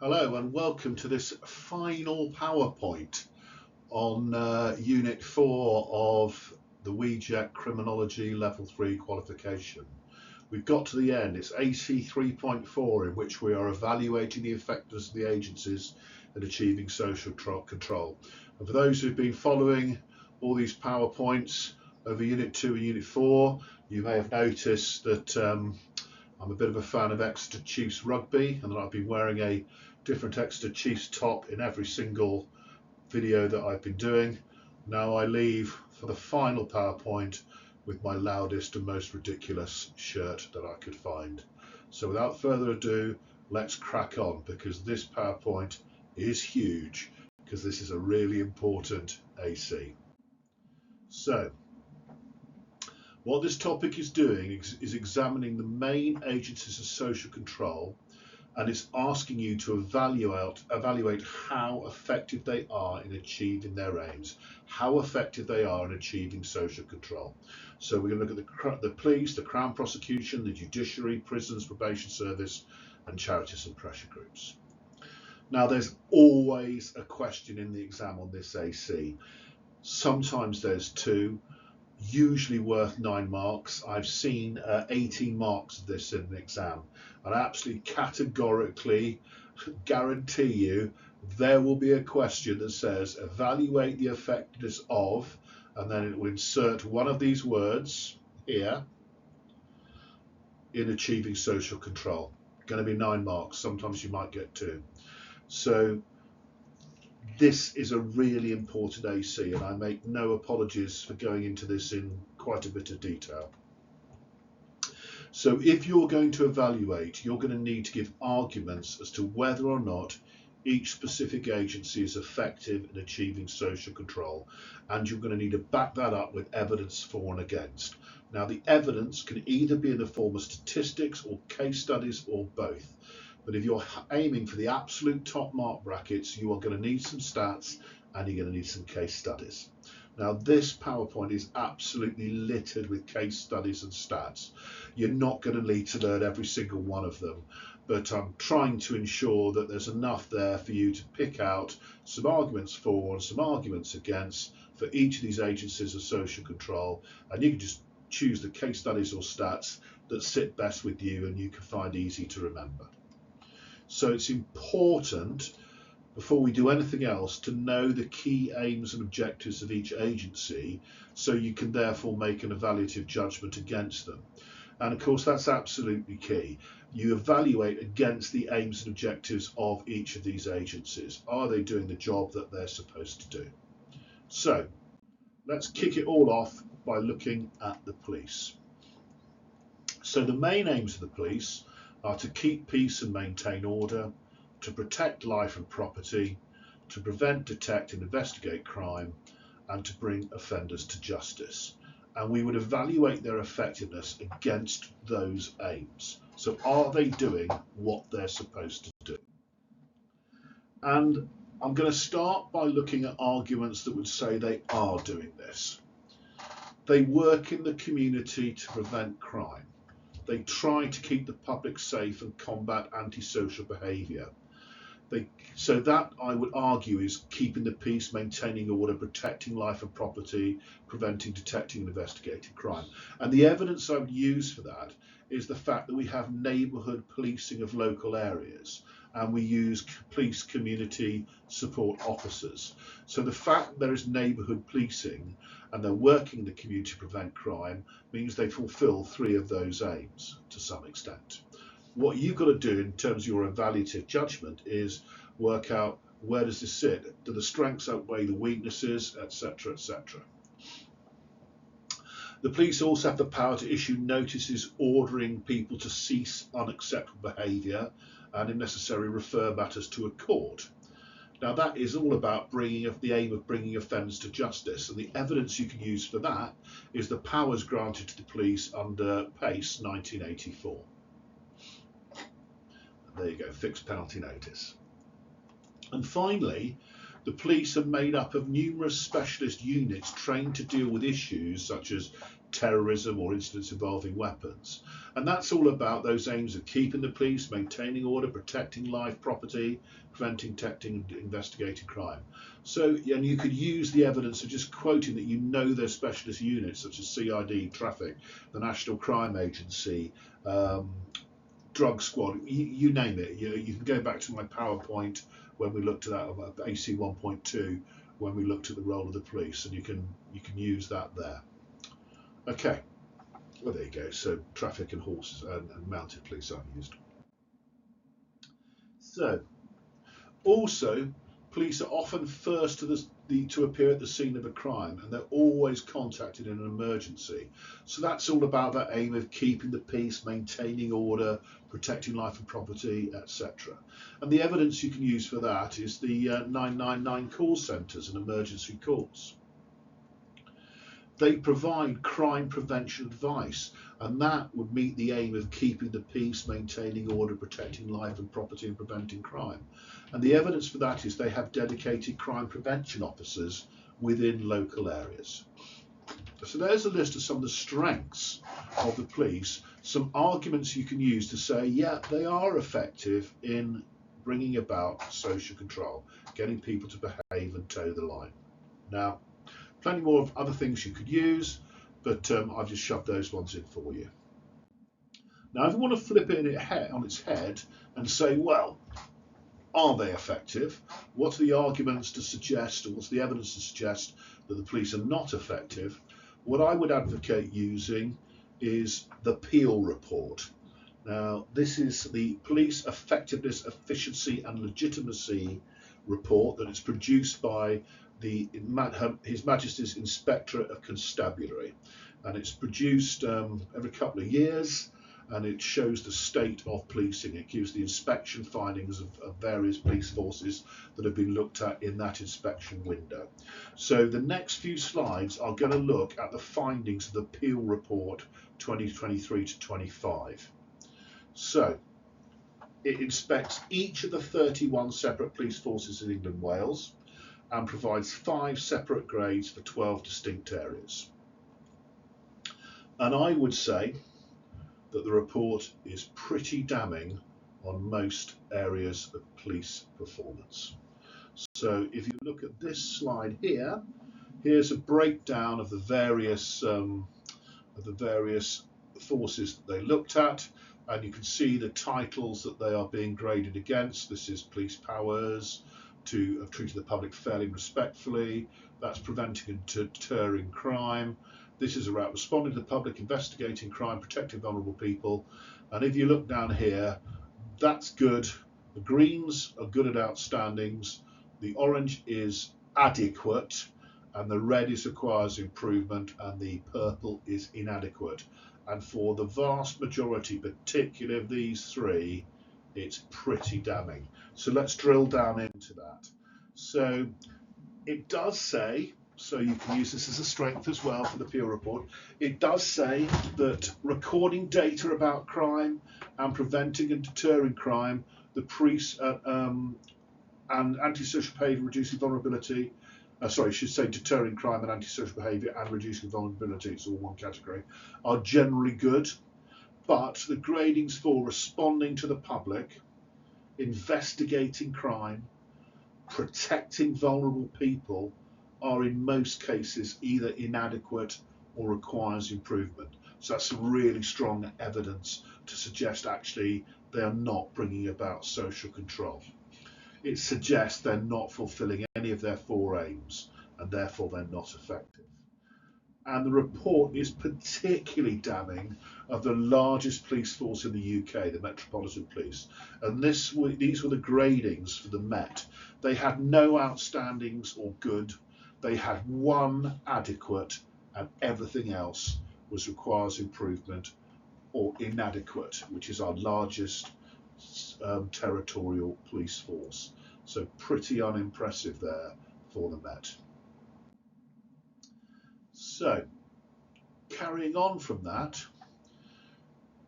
Hello and welcome to this final PowerPoint on Unit 4 of the WJEC Criminology Level 3 qualification. We've got to the end. It's AC 3.4, in which we are evaluating the effectiveness of the agencies in achieving social control. And for those who've been following all these PowerPoints over Unit 2 and Unit 4, you may have noticed that I'm a bit of a fan of Exeter Chiefs rugby, and that I've been wearing a different Exeter Chiefs top in every single video that I've been doing. Now I leave for the final PowerPoint with my loudest and most ridiculous shirt that I could find. So without further ado, let's crack on, because this PowerPoint is huge, because this is a really important AC. So what this topic is doing is examining the main agencies of social control, and it's asking you to evaluate how effective they are in achieving their aims, how effective they are in achieving social control. So we're going to look at the police, the Crown Prosecution, the judiciary, prisons, probation service, and charities and pressure groups. Now there's always a question in the exam on this AC. Sometimes there's two, usually worth 9 marks. I've seen 18 marks of this in an exam, and I absolutely categorically guarantee you there will be a question that says evaluate the effectiveness of, and then it will insert one of these words here, in achieving social control. Going to be 9 marks. Sometimes you might get 2. So this is a really important AC, and I make no apologies for going into this in quite a bit of detail. So if you're going to evaluate, you're going to need to give arguments as to whether or not each specific agency is effective in achieving social control, and you're going to need to back that up with evidence for and against. Now the evidence can either be in the form of statistics or case studies or both. But if you're aiming for the absolute top mark brackets, you are going to need some stats and you're going to need some case studies. Now this PowerPoint is absolutely littered with case studies and stats. You're not going to need to learn every single one of them, but I'm trying to ensure that there's enough there for you to pick out some arguments for and some arguments against for each of these agencies of social control, and you can just choose the case studies or stats that sit best with you and you can find easy to remember. So it's important, before we do anything else, to know the key aims and objectives of each agency, so you can therefore make an evaluative judgment against them. And of course that's absolutely key. You evaluate against the aims and objectives of each of these agencies. Are they doing the job that they're supposed to do? So let's kick it all off by looking at the police. So the main aims of the police are to keep peace and maintain order, to protect life and property, to prevent, detect and investigate crime, and to bring offenders to justice. And we would evaluate their effectiveness against those aims. So are they doing what they're supposed to do? And I'm going to start by looking at arguments that would say they are doing this. They work in the community to prevent crime. They try to keep the public safe and combat antisocial behaviour. So that, I would argue, is keeping the peace, maintaining order, protecting life and property, preventing, detecting and investigating crime. And the evidence I would use for that is the fact that we have neighbourhood policing of local areas, and we use police community support officers. So the fact that there is neighbourhood policing and they're working in the community to prevent crime means they fulfil 3 of those aims to some extent. What you've got to do in terms of your evaluative judgment is work out, where does this sit? Do the strengths outweigh the weaknesses, etc., etc. The police also have the power to issue notices ordering people to cease unacceptable behaviour and, if necessary, refer matters to a court. Now that is all about the aim of bringing offenders to justice, and the evidence you can use for that is the powers granted to the police under PACE 1984. There you go, fixed penalty notice. And finally, the police are made up of numerous specialist units trained to deal with issues such as terrorism or incidents involving weapons. And that's all about those aims of keeping the peace, maintaining order, protecting life, property, preventing, detecting and investigating crime. So, and you could use the evidence of just quoting that you know their specialist units such as CID, traffic, the National Crime Agency, drug squad, you name it. You can go back to my PowerPoint when we looked at that AC 1.2, when we looked at the role of the police, and you can use that there. Okay, well there you go. So traffic and horses and mounted police are used. So also, police are often first to appear at the scene of a crime, and they're always contacted in an emergency. So that's all about that aim of keeping the peace, maintaining order, protecting life and property, etc. And the evidence you can use for that is the 999 call centres and emergency calls. They provide crime prevention advice, and that would meet the aim of keeping the peace, maintaining order, protecting life and property and preventing crime. And the evidence for that is they have dedicated crime prevention officers within local areas. So there's a list of some of the strengths of the police, some arguments you can use to say, yeah, they are effective in bringing about social control, getting people to behave and toe the line. Now, plenty more of other things you could use, but I've just shoved those ones in for you. Now, if you want to flip it on its head and say, well, are they effective? What are the arguments to suggest, or what's the evidence to suggest that the police are not effective? What I would advocate using is the Peel report. Now, this is the Police Effectiveness, Efficiency and Legitimacy report that is produced by His Majesty's Inspectorate of Constabulary, and it's produced every couple of years, and it shows the state of policing. It gives the inspection findings of various police forces that have been looked at in that inspection window. So the next few slides are going to look at the findings of the Peel report 2023 to 25. So it inspects each of the 31 separate police forces in England and Wales, and provides 5 separate grades for 12 distinct areas. And I would say that the report is pretty damning on most areas of police performance. So if you look at this slide here, here's a breakdown of the various forces that they looked at, and you can see the titles that they are being graded against. This is police powers, to have treated the public fairly and respectfully. That's preventing and deterring crime. This is about responding to the public, investigating crime, protecting vulnerable people. And if you look down here, that's good. The greens are good at outstandings. The orange is adequate, and the red is requires improvement, and the purple is inadequate. And for the vast majority, particularly of these three, it's pretty damning. So let's drill down into that. So it does say, so you can use this as a strength as well for the Peel report, it does say that recording data about crime and preventing and deterring crime, the police and antisocial behaviour, reducing vulnerability, should say deterring crime and antisocial behaviour and reducing vulnerability, it's all one category, are generally good. But the gradings for responding to the public, investigating crime, protecting vulnerable people are in most cases either inadequate or requires improvement. So that's some really strong evidence to suggest actually they are not bringing about social control. It suggests they're not fulfilling any of their 4 aims, and therefore they're not effective. And the report is particularly damning of the largest police force in the UK, the Metropolitan Police. And these were the gradings for the Met. They had no outstandings or good. They had 1 adequate, and everything else was requires improvement or inadequate, which is our largest territorial police force. So pretty unimpressive there for the Met. So, carrying on from that,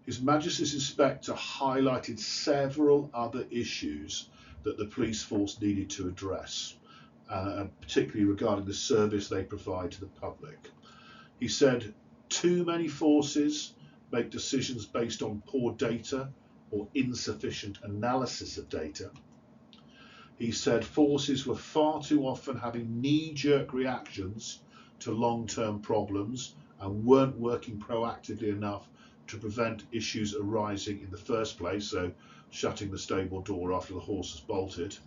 His Majesty's Inspector highlighted several other issues that the police force needed to address, particularly regarding the service they provide to the public. He said too many forces make decisions based on poor data or insufficient analysis of data. He said forces were far too often having knee-jerk reactions to long-term problems and weren't working proactively enough to prevent issues arising in the first place, so shutting the stable door after the horse has bolted.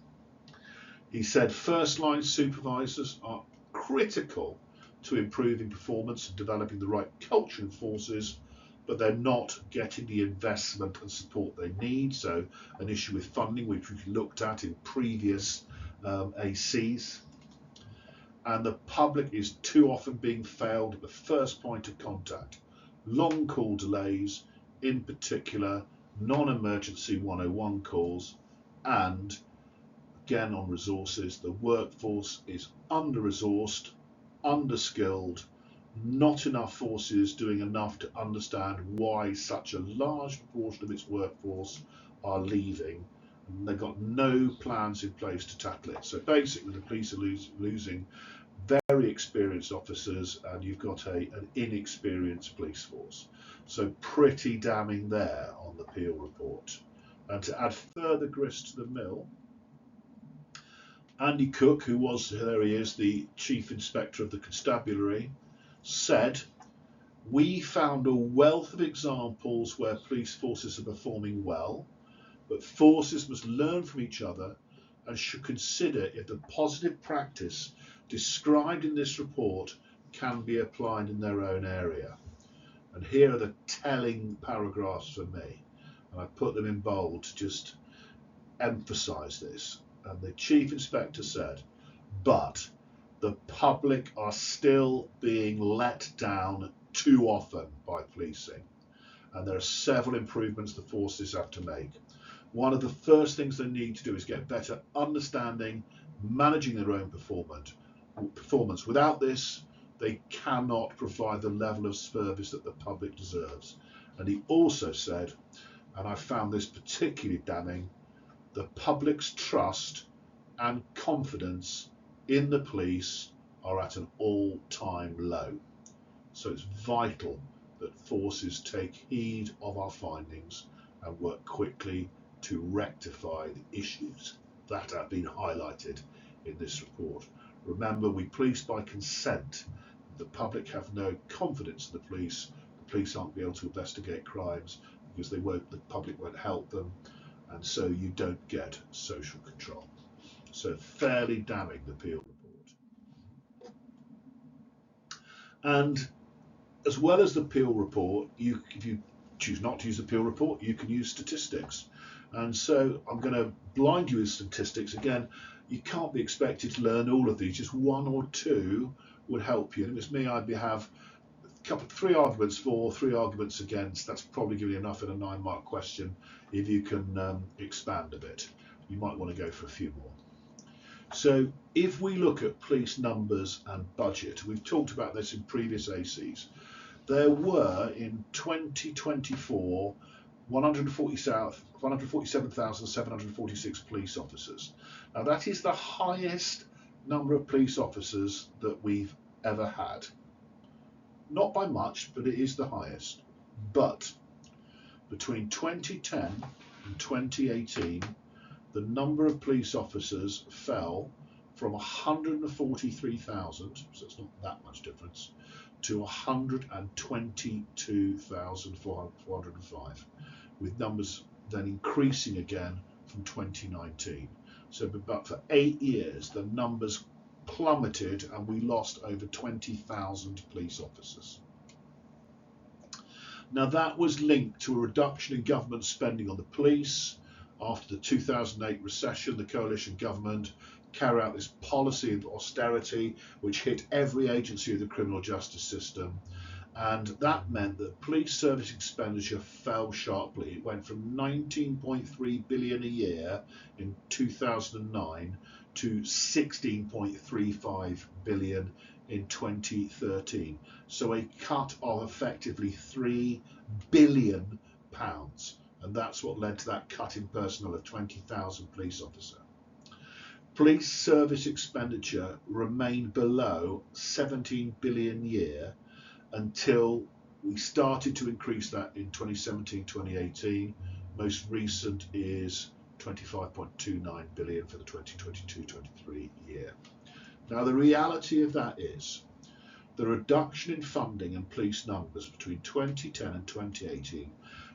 He said first-line supervisors are critical to improving performance and developing the right culture in forces, but they're not getting the investment and support they need. So an issue with funding, which we've looked at in previous ACs. And the public is too often being failed at the first point of contact. Long call delays, in particular non-emergency 101 calls, and again on resources, the workforce is under-resourced, under-skilled, not enough forces doing enough to understand why such a large proportion of its workforce are leaving, and they've got no plans in place to tackle it. So basically the police are losing very experienced officers, and you've got an inexperienced police force. So pretty damning there on the Peel report. And to add further grist to the mill, Andy Cook, who was, there he is, the Chief Inspector of the Constabulary, said, "We found a wealth of examples where police forces are performing well, but forces must learn from each other and should consider if the positive practice described in this report can be applied in their own area." And here are the telling paragraphs for me, and I put them in bold to just emphasise this. And the Chief Inspector said, "But the public are still being let down too often by policing, and there are several improvements the forces have to make. One of the first things they need to do is get better understanding, managing their own performance. Without this, they cannot provide the level of service that the public deserves." And he also said, and I found this particularly damning, "The public's trust and confidence in the police are at an all-time low." So it's vital that forces take heed of our findings and work quickly to rectify the issues that have been highlighted in this report. Remember, we police by consent. The public have no confidence in the police aren't be able to investigate crimes because the public won't help them, and so you don't get social control. So fairly damning, the Peel report. And as well as the Peel report, if you choose not to use the Peel report, you can use statistics. And so I'm going to blind you with statistics. Again, you can't be expected to learn all of these, just one or two would help you. And if it's me, I'd have three arguments for, three arguments against. That's probably giving you enough in a 9-mark question. If you can expand a bit, you might want to go for a few more. So if we look at police numbers and budget, we've talked about this in previous ACs. There were in 2024 147,746 police officers. Now that is the highest number of police officers that we've ever had. Not by much, but it is the highest. But between 2010 and 2018, the number of police officers fell from 143,000, so it's not that much difference, to 122,405, with numbers then increasing again from 2019. So but for 8 years, the numbers plummeted and we lost over 20,000 police officers. Now that was linked to a reduction in government spending on the police. After the 2008 recession, the coalition government carried out this policy of austerity which hit every agency of the criminal justice system, and that meant that police service expenditure fell sharply. It went from 19.3 billion a year in 2009 to 16.35 billion in 2013. So a cut of effectively £3 billion, and that's what led to that cut in personnel of 20,000 police officers. Police service expenditure remained below 17 billion a year until We started to increase that in 2017, 2018. Most recent is 25.29 billion for the 2022-23 year. Now, the reality of that is the reduction in funding and police numbers between 2010 and 2018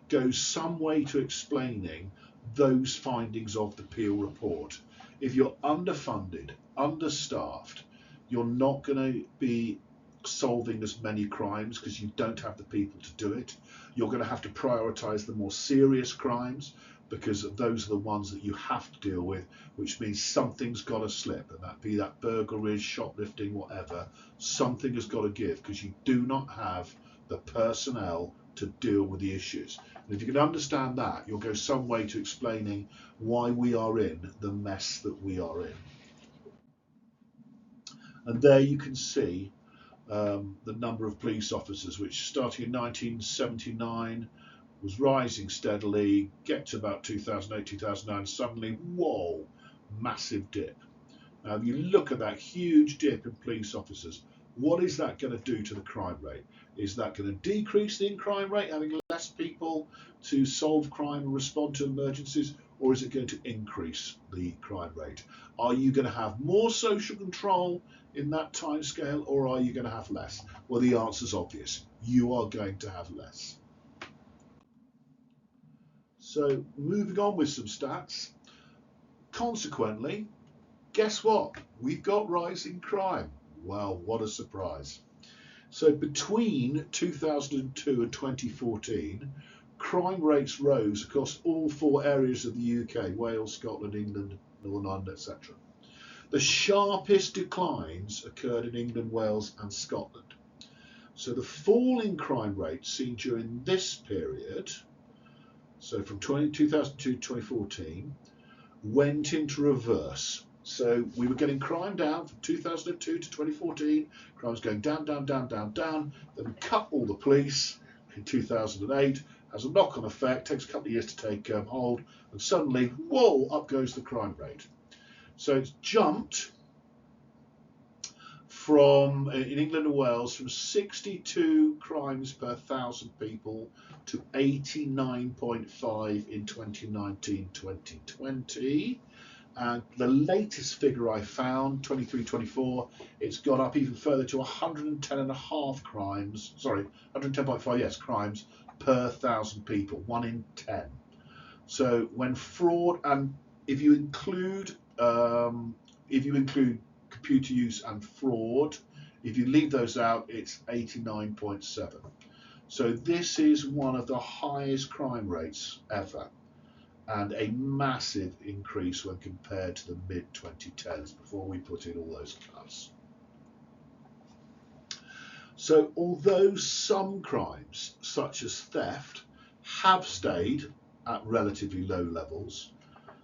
goes some way to explaining those findings of the Peel report. If you're underfunded, understaffed, you're not going to be solving as many crimes because you don't have the people to do it. You're going to have to prioritise the more serious crimes because those are the ones that you have to deal with, which means something's got to slip, and that be that burglary, shoplifting, whatever. Something has got to give because you do not have the personnel to deal with the issues. And if you can understand that, you'll go some way to explaining why we are in the mess that we are in. And there you can see the number of police officers, which starting in 1979 was rising steadily, get to about 2008, 2009, suddenly, whoa, massive dip. Now, if you look at that huge dip in police officers, what is that going to do to the crime rate? Is that going to decrease the crime rate, having less people to solve crime and respond to emergencies, or is it going to increase the crime rate? Are you going to have more social control in that time scale, or are you going to have less? Well, the answer is obvious. You are going to have less. So moving on with some stats. Consequently, guess what? We've got rising crime. Well, what a surprise. So between 2002 and 2014, crime rates rose across all 4 areas of the UK, Wales, Scotland, England, Northern Ireland, etc. The sharpest declines occurred in England, Wales and Scotland. So the fall in crime rates seen during this period, so from 2002 to 2014, went into reverse. So we were getting crime down from 2002 to 2014, crime was going down, down, down, down, down. Then we cut all the police in 2008, has a knock-on effect, takes a couple of years to take hold, and suddenly, whoa, up goes the crime rate. So it's jumped from, in England and Wales, from 62 crimes per 1,000 people to 89.5 in 2019-2020. And the latest figure I found, 23-24, it's gone up even further to 110.5 crimes, sorry, 110.5, yes, crimes per 1,000 people, 1 in 10. So when fraud, and if you include computer use and fraud, if you leave those out, it's 89.7. So this is one of the highest crime rates ever, and a massive increase when compared to the mid-2010s before we put in all those cuts. So although some crimes, such as theft, have stayed at relatively low levels,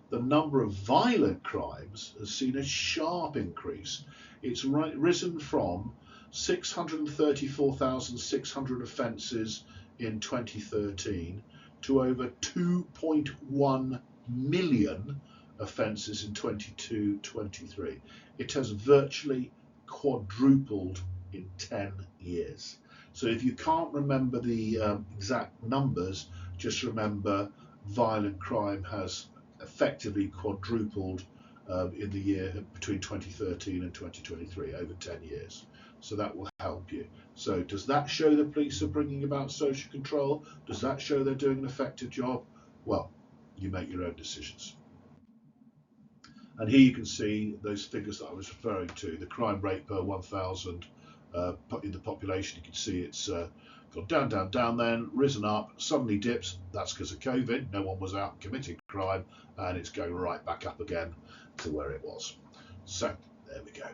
the number of violent crimes has seen a sharp increase. It's risen from 634,600 offences in 2013 to over 2.1 million offences in 22-23. It has virtually quadrupled in 10 years. So if you can't remember the exact numbers, just remember violent crime has effectively quadrupled in the year between 2013 and 2023, over 10 years. So that will help you. So does that show the police are bringing about social control? Does that show they're doing an effective job? Well, you make your own decisions. And here you can see those figures that I was referring to, the crime rate per 1,000 in the population. You can see it's gone down, down, down, then risen up, suddenly dips. That's because of COVID. No one was out committing crime, and it's going right back up again to where it was. So there we go.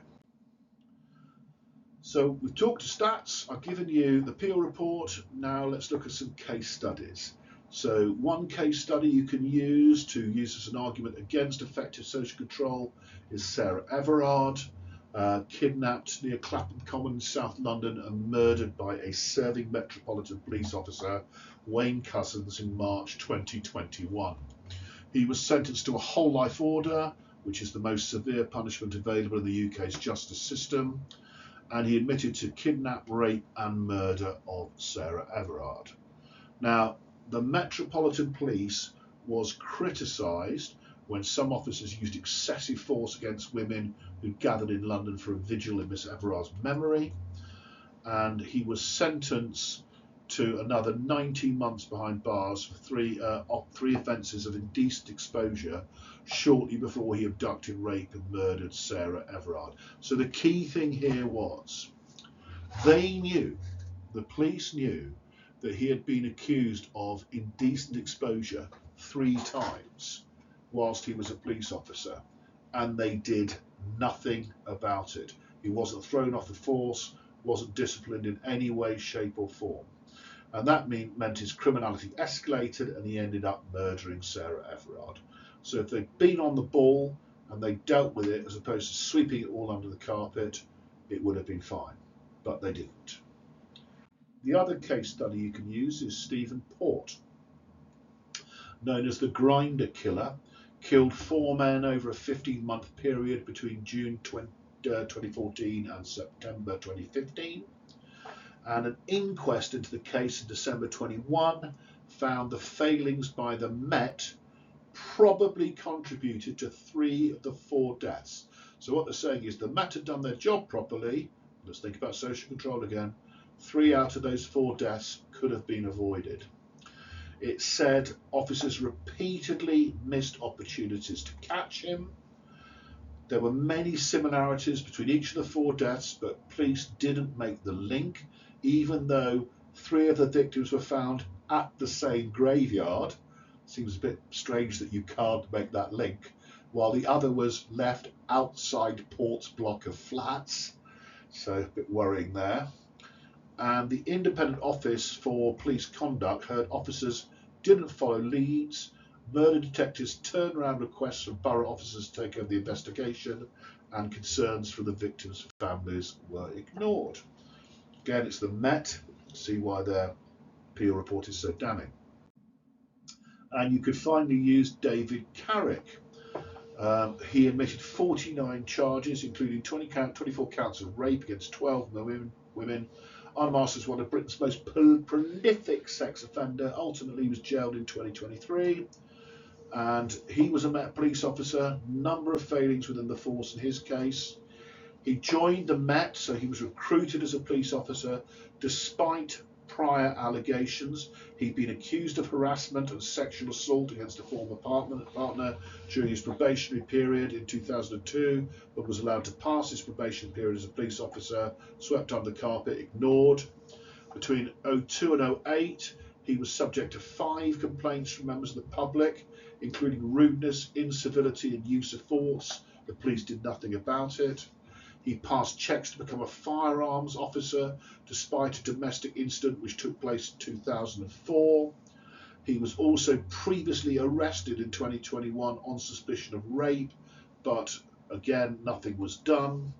So we've talked to stats, I've given you the Peel report. Now let's look at some case studies. So one case study you can use as an argument against effective social control is Sarah Everard, kidnapped near Clapham Common in South London and murdered by a serving Metropolitan Police officer, Wayne Cousins, in March 2021. He was sentenced to a whole life order, which is the most severe punishment available in the UK's justice system. and he admitted to kidnap, rape and murder of Sarah Everard. Now, the Metropolitan Police was criticised when some officers used excessive force against women who gathered in London for a vigil in Miss Everard's memory, and he was sentenced to another 19 months behind bars for three offences of indecent exposure shortly before he abducted, raped and murdered Sarah Everard. So the key thing here was the police knew that he had been accused of indecent exposure 3 times whilst he was a police officer, and they did nothing about it. He wasn't thrown off the force, wasn't disciplined in any way, shape or form. And that meant his criminality escalated and he ended up murdering Sarah Everard. So if they'd been on the ball and they dealt with it as opposed to sweeping it all under the carpet, it would have been fine. But they didn't. The other case study you can use is Stephen Port, known as the Grinder Killer, killed 4 men over a 15-month period between June 2014 and September 2015. And an inquest into the case in December 21 found the failings by the Met probably contributed to 3 of the 4 deaths. So what they're saying is the Met had done their job properly. Let's think about social control again. 3 out of those 4 deaths could have been avoided. It said officers repeatedly missed opportunities to catch him. There were many similarities between each of the 4 deaths, but police didn't make the link, even though 3 of the victims were found at the same graveyard. Seems a bit strange that you can't make that link, while the other was left outside Port's block of flats. So a bit worrying there. And the Independent Office for Police Conduct heard officers didn't follow leads. Murder detectives turned around requests from borough officers to take over the investigation, and concerns from the victims' families were ignored. Again, it's the Met. See why their PR report is so damning. And you could finally use David Carrick. He admitted 49 charges, including 24 counts of rape against 12 women. Unmasked as one of Britain's most prolific sex offender. Ultimately, he was jailed in 2023. And he was a Met police officer. Number of failings within the force in his case. He joined the Met, so he was recruited as a police officer despite prior allegations. He'd been accused of harassment and sexual assault against a former partner during his probationary period in 2002, but was allowed to pass his probation period as a police officer, swept under the carpet, ignored. Between 2002 and 2008, he was subject to 5 complaints from members of the public, including rudeness, incivility and use of force. The police did nothing about it. He passed checks to become a firearms officer despite a domestic incident which took place in 2004. He was also previously arrested in 2021 on suspicion of rape, but again, nothing was done.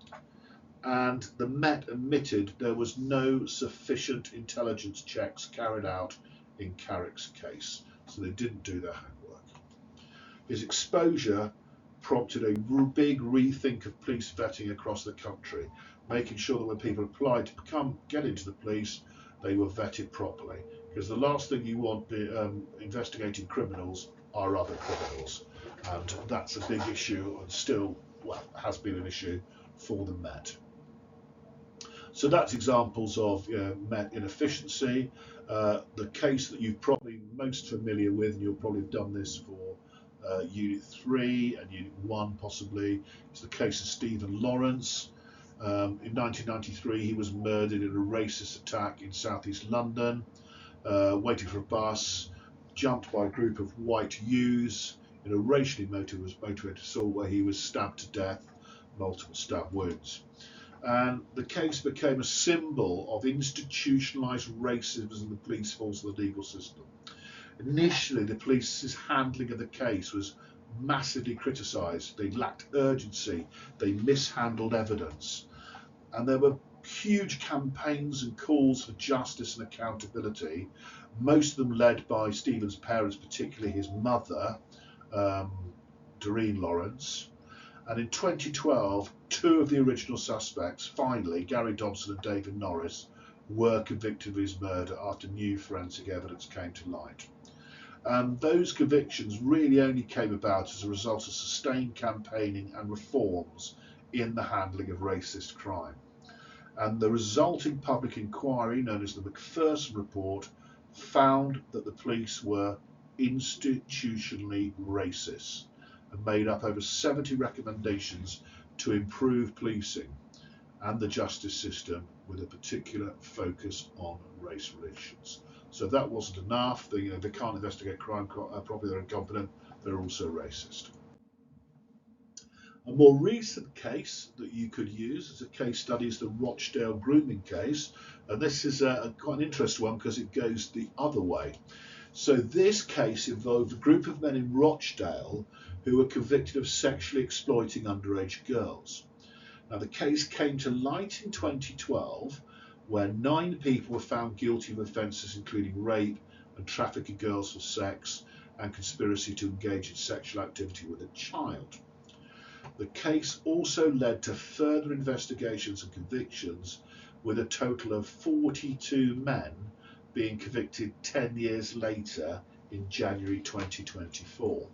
And the Met admitted there was no sufficient intelligence checks carried out in Carrick's case, so they didn't do their homework. His exposure prompted a big rethink of police vetting across the country, making sure that when people applied to get into the police, they were vetted properly. Because the last thing you want investigating criminals are other criminals, and that's a big issue, and still has been an issue for the Met. So that's examples of Met inefficiency. The case that you're probably most familiar with, and you'll probably have done this for Unit 3 and Unit 1 possibly, is the case of Stephen Lawrence. In 1993 he was murdered in a racist attack in southeast London, waiting for a bus, jumped by a group of white youths in a racially motivated assault where he was stabbed to death, multiple stab wounds. And the case became a symbol of institutionalised racism in the police force and the legal system. Initially, the police's handling of the case was massively criticised. They lacked urgency, they mishandled evidence, and there were huge campaigns and calls for justice and accountability, most of them led by Stephen's parents, particularly his mother, Doreen Lawrence. And in 2012, two of the original suspects, finally, Gary Dobson and David Norris, were convicted of his murder after new forensic evidence came to light. And those convictions really only came about as a result of sustained campaigning and reforms in the handling of racist crime. And the resulting public inquiry, known as the Macpherson Report, found that the police were institutionally racist and made up over 70 recommendations to improve policing and the justice system with a particular focus on race relations. So if that wasn't enough, they can't investigate crime properly, they're incompetent, they're also racist. A more recent case that you could use as a case study is the Rochdale grooming case. And this is quite an interesting one because it goes the other way. So this case involved a group of men in Rochdale who were convicted of sexually exploiting underage girls. Now the case came to light in 2012 where 9 people were found guilty of offences including rape and trafficking girls for sex and conspiracy to engage in sexual activity with a child. The case also led to further investigations and convictions, with a total of 42 men being convicted 10 years later in January 2024.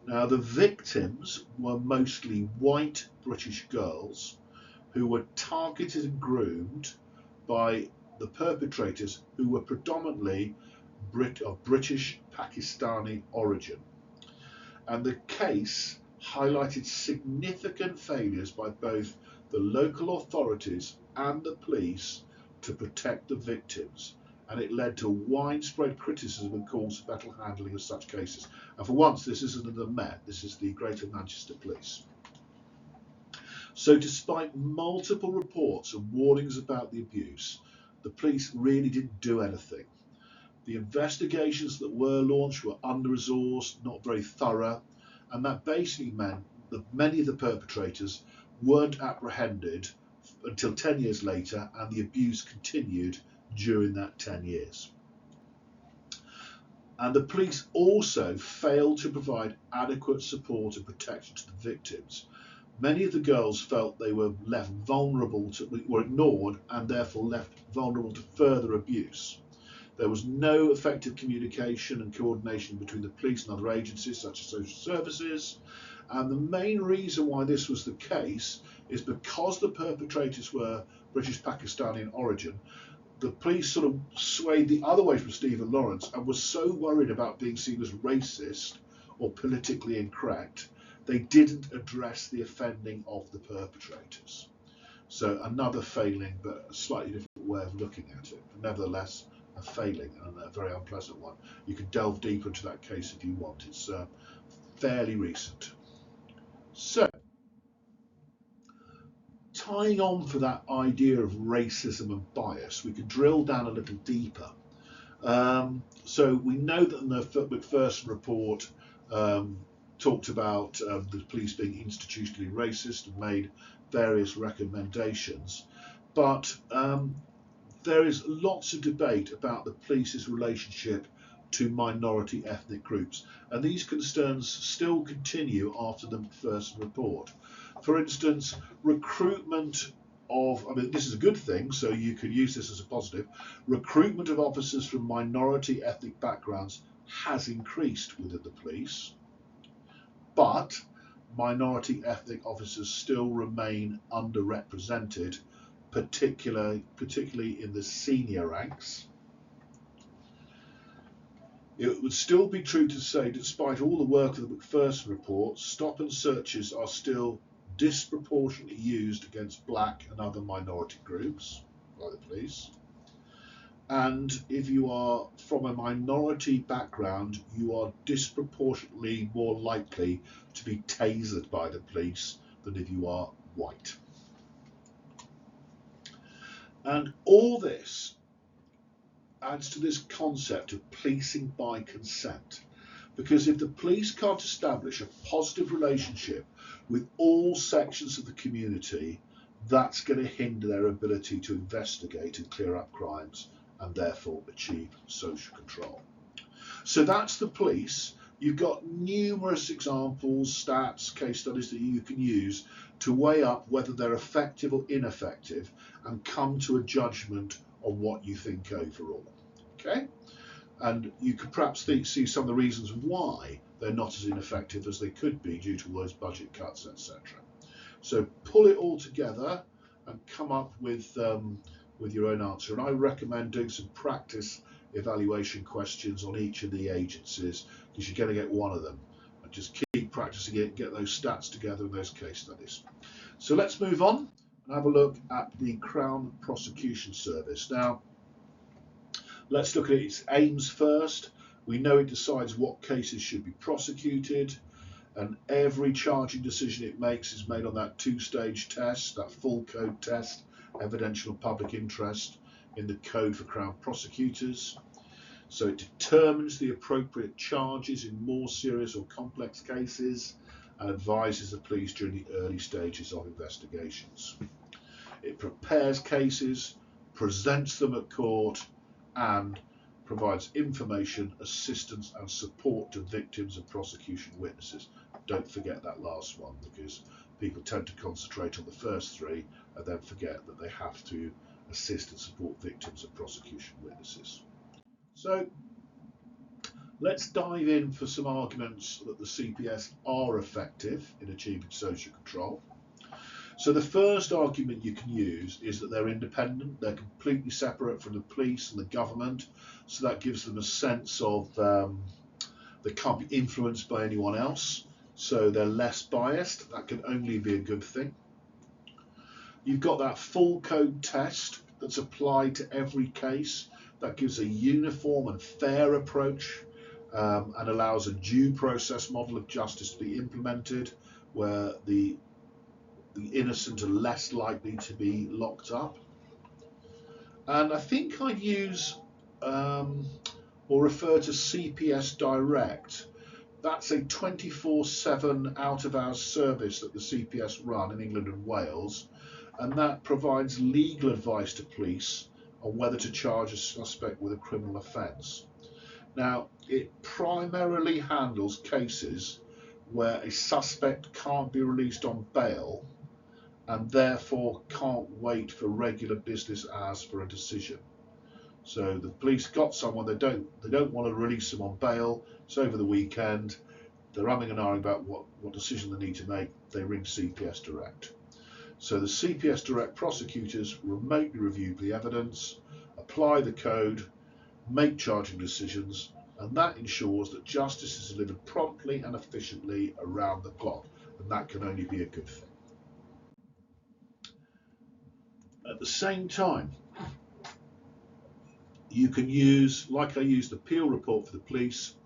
Now, the victims were mostly white British girls who were targeted and groomed by the perpetrators, who were predominantly of British Pakistani origin. And the case highlighted significant failures by both the local authorities and the police to protect the victims, and it led to widespread criticism and calls for better handling of such cases. And for once, this isn't the Met, this is the Greater Manchester Police. So despite multiple reports and warnings about the abuse, the police really didn't do anything. The investigations that were launched were under-resourced, not very thorough, and that basically meant that many of the perpetrators weren't apprehended until 10 years later, and the abuse continued during that 10 years. And the police also failed to provide adequate support and protection to the victims. Many of the girls felt they were left vulnerable were ignored and therefore left vulnerable to further abuse. There was no effective communication and coordination between the police and other agencies such as social services. And the main reason why this was the case is because the perpetrators were British Pakistani in origin. The police sort of swayed the other way from Stephen Lawrence and was so worried about being seen as racist or politically incorrect, they didn't address the offending of the perpetrators. So another failing, but a slightly different way of looking at it. But nevertheless, a failing and a very unpleasant one. You can delve deeper into that case if you want. It's fairly recent. So, tying on for that idea of racism and bias, we could drill down a little deeper. So we know that in the Macpherson report talked about the police being institutionally racist and made various recommendations, but there is lots of debate about the police's relationship to minority ethnic groups, and these concerns still continue after the Macpherson report. For instance, recruitment of, this is a good thing, so you could use this as a positive, recruitment of officers from minority ethnic backgrounds has increased within the police, but minority ethnic officers still remain underrepresented, particularly in the senior ranks. It would still be true to say, despite all the work of the Macpherson report, stop and searches are still disproportionately used against black and other minority groups by the police. And if you are from a minority background, you are disproportionately more likely to be tasered by the police than if you are white. And all this adds to this concept of policing by consent. Because if the police can't establish a positive relationship with all sections of the community, that's going to hinder their ability to investigate and clear up crimes and therefore achieve social control. So that's the police. You've got numerous examples, stats, case studies that you can use to weigh up whether they're effective or ineffective and come to a judgment on what you think overall. Okay? And you could perhaps see some of the reasons why they're not as ineffective as they could be due to those budget cuts, etc. So pull it all together and come up with your own answer. And I recommend doing some practice evaluation questions on each of the agencies, because you're going to get one of them. And just keep practicing it, get those stats together and those case studies. So let's move on and have a look at the Crown Prosecution Service. Now, let's look at its aims first. We know it decides what cases should be prosecuted, and every charging decision it makes is made on that two-stage test, that full code test, evidential and public interest in the Code for Crown Prosecutors. So it determines the appropriate charges in more serious or complex cases and advises the police during the early stages of investigations. It prepares cases, presents them at court, and provides information, assistance and support to victims and prosecution witnesses. Don't forget that last one, because people tend to concentrate on the first three and then forget that they have to assist and support victims and prosecution witnesses. So let's dive in for some arguments that the CPS are effective in achieving social control. So the first argument you can use is that they're independent, they're completely separate from the police and the government, so that gives them a sense of they can't be influenced by anyone else, so they're less biased. That can only be a good thing. You've got that full code test that's applied to every case. That gives a uniform and fair approach and allows a due process model of justice to be implemented, where the innocent are less likely to be locked up. And I think I'd use or refer to CPS Direct. That's a 24/7 out-of-hours service that the CPS run in England and Wales, and that provides legal advice to police on whether to charge a suspect with a criminal offence. Now, it primarily handles cases where a suspect can't be released on bail and therefore can't wait for regular business hours for a decision. So the police got someone, they don't want to release them on bail, it's over the weekend, they're umming and ahhing about what decision they need to make, they ring CPS Direct. So the CPS Direct prosecutors remotely review the evidence, apply the code, make charging decisions, and that ensures that justice is delivered promptly and efficiently around the clock, and that can only be a good thing. At the same time, you can use, like I used the Peel report for the police,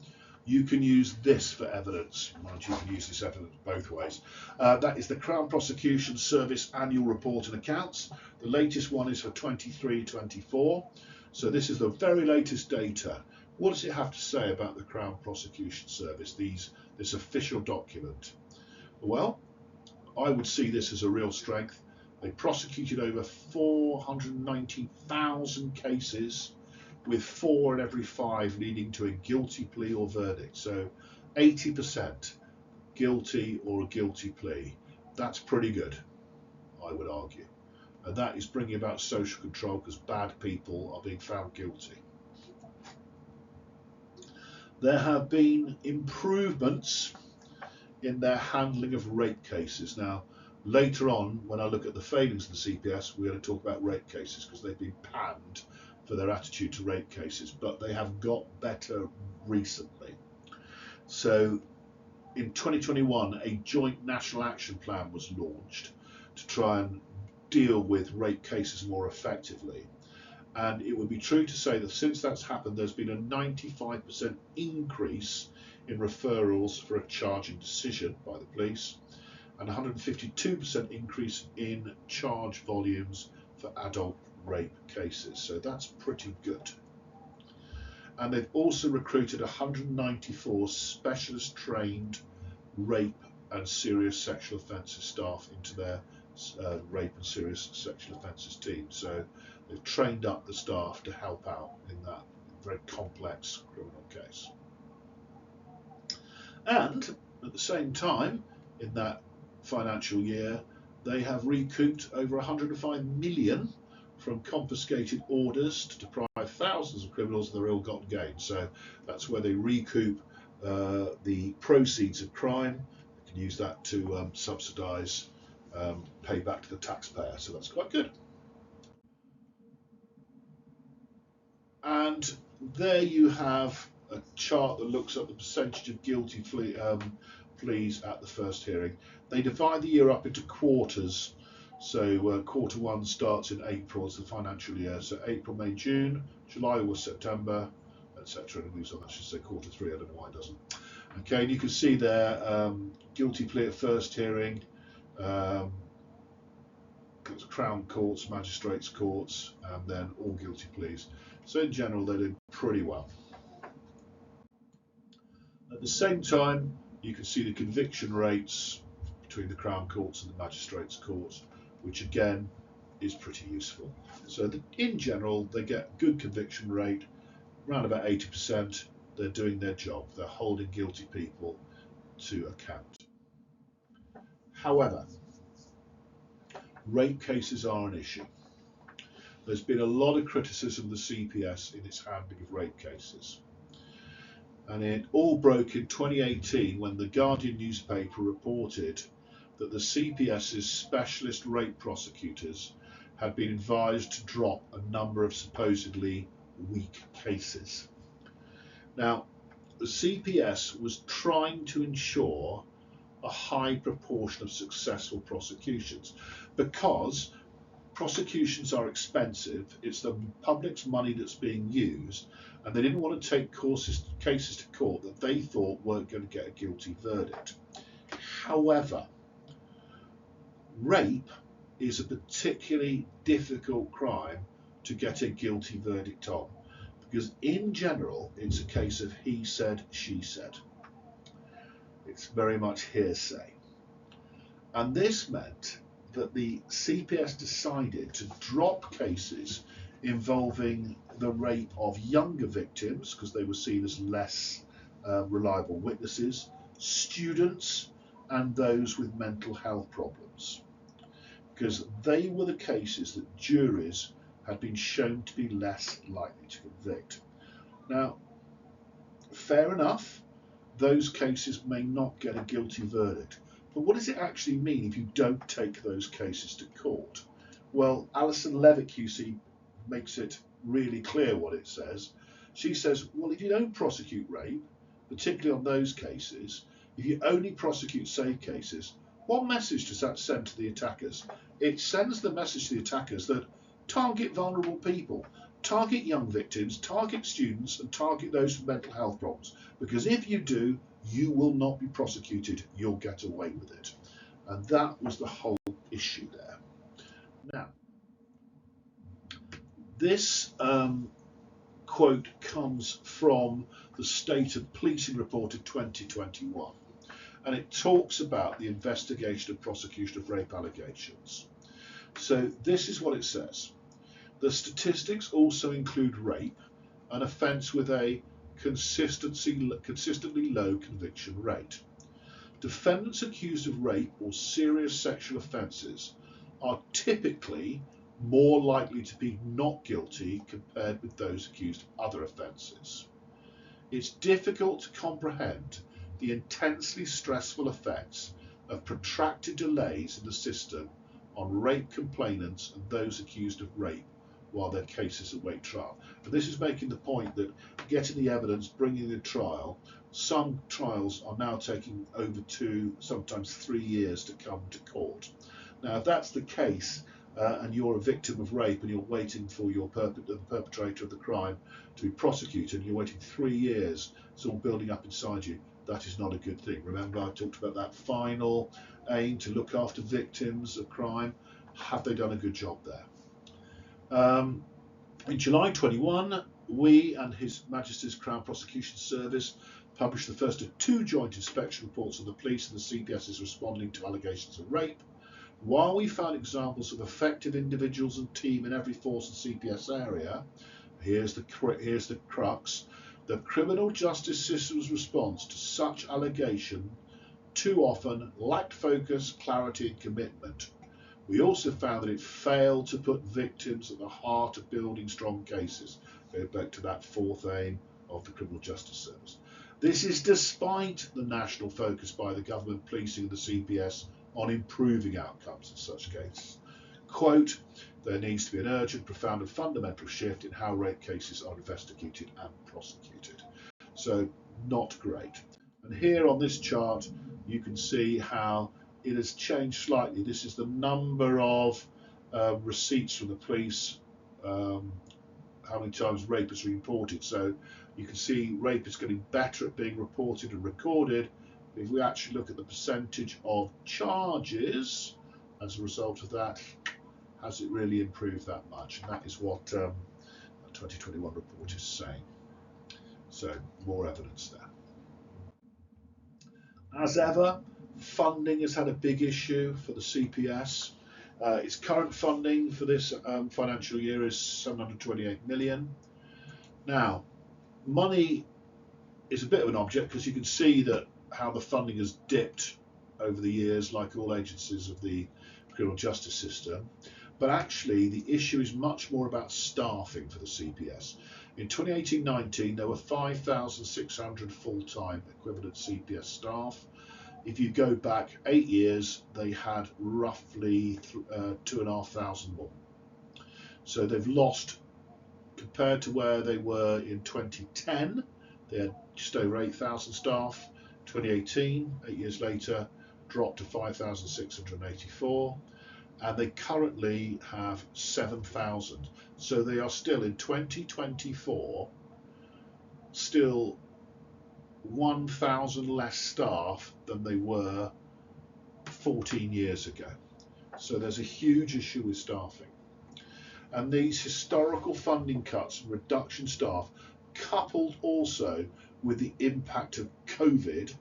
you can use this for evidence. Mind you, can use this evidence both ways. That is the Crown Prosecution Service Annual Report and Accounts. The latest one is for 23-24. So this is the very latest data. What does it have to say about the Crown Prosecution Service, this official document? Well, I would see this as a real strength. They prosecuted over 490,000 cases, with 4 in every 5 leading to a guilty plea or verdict. So 80% guilty or a guilty plea. That's pretty good, I would argue. And that is bringing about social control, because bad people are being found guilty. There have been improvements in their handling of rape cases. Now, later on, when I look at the failings of the CPS, we're going to talk about rape cases, because they've been panned for their attitude to rape cases, but they have got better recently. So in 2021, a joint national action plan was launched to try and deal with rape cases more effectively. And it would be true to say that since that's happened, there's been a 95% increase in referrals for a charging decision by the police, and 152% increase in charge volumes for adult rape cases. So that's pretty good. And they've also recruited 194 specialist trained rape and serious sexual offences staff into their rape and serious sexual offences team. So they've trained up the staff to help out in that very complex criminal case. And at the same time, in that financial year, they have recouped over 105 million from confiscated orders to deprive thousands of criminals of their ill-gotten gains. So that's where they recoup the proceeds of crime. They can use that to subsidise pay back to the taxpayer. So that's quite good. And there you have a chart that looks at the percentage of guilty pleas at the first hearing. They divide the year up into quarters. So quarter one starts in April, it's the financial year. So April, May, June, July, August, September, etc. And it moves on. I should say quarter three. I don't know why it doesn't. Okay, and you can see there guilty plea at first hearing. Crown courts, magistrates courts, and then all guilty pleas. So in general, they did pretty well. At the same time, you can see the conviction rates between the Crown courts and the magistrates courts, which again is pretty useful. So in general, they get good conviction rate, around about 80%. They're doing their job. They're holding guilty people to account. However, rape cases are an issue. There's been a lot of criticism of the CPS in its handling of rape cases. And it all broke in 2018 when the Guardian newspaper reported that the CPS's specialist rape prosecutors had been advised to drop a number of supposedly weak cases. Now, the CPS was trying to ensure a high proportion of successful prosecutions because prosecutions are expensive, it's the public's money that's being used, and they didn't want to take cases to court that they thought weren't going to get a guilty verdict. However, rape is a particularly difficult crime to get a guilty verdict on, because in general it's a case of he said, she said. It's very much hearsay. And this meant that the CPS decided to drop cases involving the rape of younger victims because they were seen as less reliable witnesses, students, and those with mental health problems, because they were the cases that juries had been shown to be less likely to convict. Now, fair enough, those cases may not get a guilty verdict. But what does it actually mean if you don't take those cases to court? Well, Alison Levitt QC makes it really clear what it says. She says, well, if you don't prosecute rape, particularly on those cases, if you only prosecute safe cases, what message does that send to the attackers? It sends the message to the attackers that target vulnerable people, target young victims, target students, and target those with mental health problems. Because if you do, you will not be prosecuted, you'll get away with it. And that was the whole issue there. Now, this quote comes from the State of Policing Report of 2021, and it talks about the investigation and prosecution of rape allegations. So this is what it says. The statistics also include rape, an offence with a consistently low conviction rate. Defendants accused of rape or serious sexual offences are typically more likely to be not guilty compared with those accused of other offences. It's difficult to comprehend the intensely stressful effects of protracted delays in the system on rape complainants and those accused of rape while their cases await trial. And this is making the point that getting the evidence, bringing the trial, some trials are now taking over 2, sometimes 3 years to come to court. Now, if that's the case, and you're a victim of rape and you're waiting for the perpetrator of the crime to be prosecuted, and you're waiting 3 years, it's all building up inside you, that is not a good thing. Remember, I talked about that final aim to look after victims of crime. Have they done a good job there? In July 21, we and His Majesty's Crown Prosecution Service published the first of 2 joint inspection reports on the police and the CPS's responding to allegations of rape. While we found examples of effective individuals and team in every force and CPS area, here's the crux. The criminal justice system's response to such allegation too often lacked focus, clarity and commitment. We also found that it failed to put victims at the heart of building strong cases. Go back to that fourth aim of the Criminal Justice Service. This is despite the national focus by the government, policing and the CPS on improving outcomes in such cases. Quote, there needs to be an urgent, profound and fundamental shift in how rape cases are investigated and prosecuted. So not great. And here on this chart, you can see how it has changed slightly. This is the number of receipts from the police, how many times rape is reported. So you can see rape is getting better at being reported and recorded. If we actually look at the percentage of charges as a result of that, has it really improved that much? And that is what the 2021 report is saying. So more evidence there. As ever, funding has had a big issue for the CPS. Its current funding for this financial year is 728 million. Now, money is a bit of an object because you can see that how the funding has dipped over the years, like all agencies of the criminal justice system. But actually, the issue is much more about staffing for the CPS. In 2018-19, there were 5,600 full-time equivalent CPS staff. If you go back 8 years, they had roughly 2,500 more. So they've lost, compared to where they were in 2010, they had just over 8,000 staff. 2018, 8 years later, dropped to 5,684. And they currently have 7,000. So they are still in 2024, still 1,000 less staff than they were 14 years ago. So there's a huge issue with staffing. And these historical funding cuts and reduction staff, coupled also with the impact of COVID,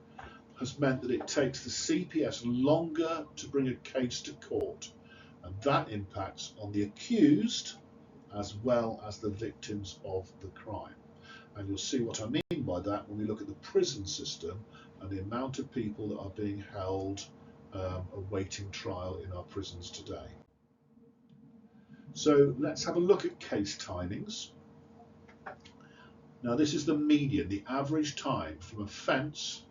has meant that it takes the CPS longer to bring a case to court. And that impacts on the accused as well as the victims of the crime. And you'll see what I mean by that when we look at the prison system and the amount of people that are being held awaiting trial in our prisons today. So let's have a look at case timings. Now this is the median, the average time from offence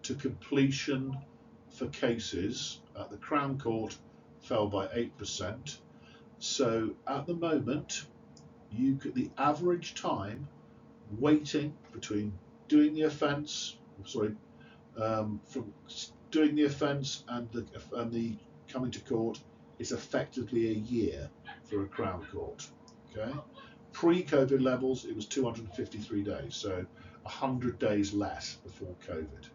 to completion for cases at the Crown Court fell by 8%. So at the moment, the average time waiting between doing the offence, from doing the offence and the coming to court is effectively a year for a Crown Court. Okay, pre-COVID levels it was 253 days, so 100 days less before COVID.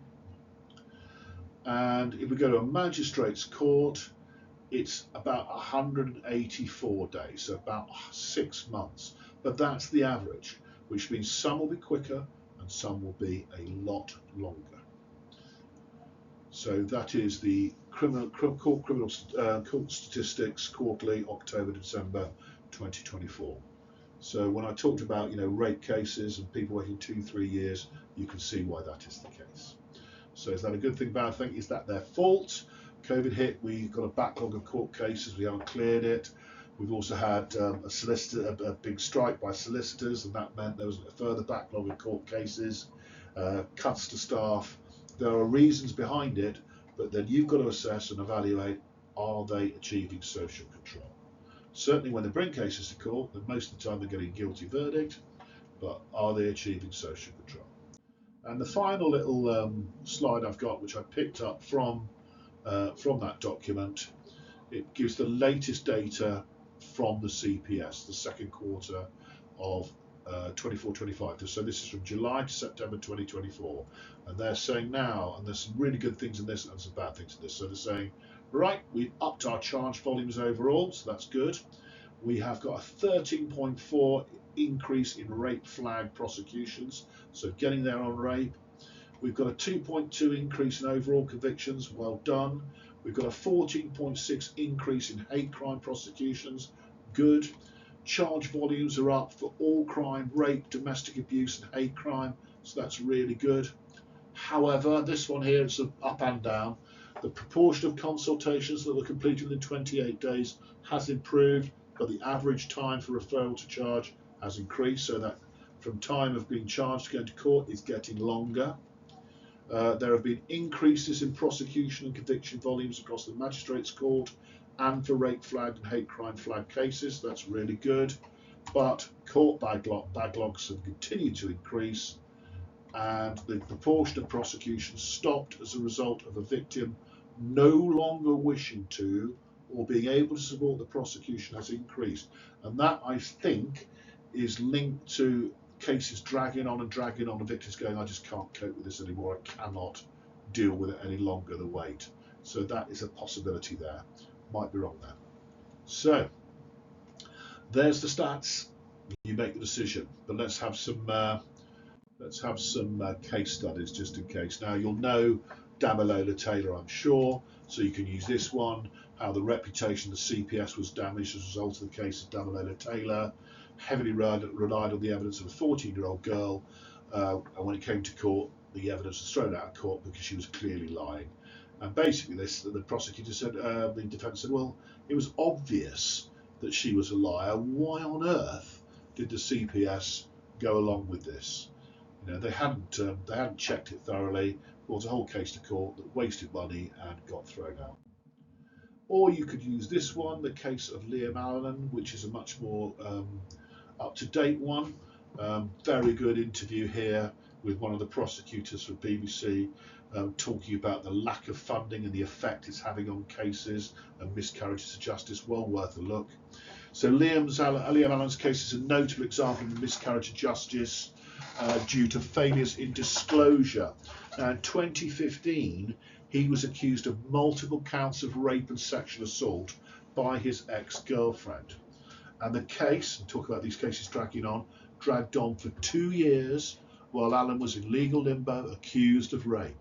And if we go to a magistrate's court, it's about 184 days, so about 6 months. But that's the average, which means some will be quicker and some will be a lot longer. So that is the criminal court statistics quarterly, October to December 2024. So when I talked about rape cases and people waiting 2-3 years, you can see why that is the case. So is that a good thing, bad thing? Is that their fault? COVID hit, we got a backlog of court cases, we haven't cleared it. We've also had a big strike by solicitors, and that meant there was a further backlog of court cases, cuts to staff. There are reasons behind it, but then you've got to assess and evaluate, are they achieving social control? Certainly when they bring cases to court, then most of the time they're getting a guilty verdict, but are they achieving social control? And the final little slide I've got, which I picked up from that document, it gives the latest data from the CPS, the second quarter of 24-25. So this is from July to September 2024, and they're saying now, and there's some really good things in this and some bad things in this. So they're saying, right, we've upped our charge volumes overall, so that's good. We have got a 13.4 increase in rape flag prosecutions, so getting there on rape. We've got a 2.2 increase in overall convictions, well done. We've got a 14.6 increase in hate crime prosecutions, good. Charge volumes are up for all crime, rape, domestic abuse and hate crime, so that's really good. However, this one here is up and down. The proportion of consultations that were completed within 28 days has improved, but the average time for referral to charge has increased, so that from time of being charged to going to court is getting longer. There have been increases in prosecution and conviction volumes across the Magistrates' Court and for rape flag and hate crime flag cases. That's really good. But court backlogs have continued to increase, and the proportion of prosecutions stopped as a result of a victim no longer wishing to or being able to support the prosecution has increased. And that, I think, is linked to cases dragging on, and victims going, I just can't cope with this anymore, I cannot deal with it any longer, the wait. So that is a possibility there. Might be wrong there. So there's the stats. You make the decision, but let's have some case studies just in case. Now you'll know Damilola Taylor, I'm sure, so you can use this one. How the reputation of the CPS was damaged as a result of the case of Damilola Taylor. Heavily relied on the evidence of a 14-year-old girl, and when it came to court, the evidence was thrown out of court because she was clearly lying. And basically, the prosecutor said, the defence said, well, it was obvious that she was a liar. Why on earth did the CPS go along with this? You know, they hadn't checked it thoroughly, brought a whole case to court that wasted money and got thrown out. Or you could use this one, the case of Liam Allen, which is a much more up-to-date one. Very good interview here with one of the prosecutors for BBC, talking about the lack of funding and the effect it's having on cases and miscarriages of justice. Well worth a look. So Liam Allen's case is a notable example of miscarriage of justice due to failures in disclosure. Now, in 2015, he was accused of multiple counts of rape and sexual assault by his ex-girlfriend. And the case, and talk about these cases dragged on for 2 years while Allen was in legal limbo, accused of rape.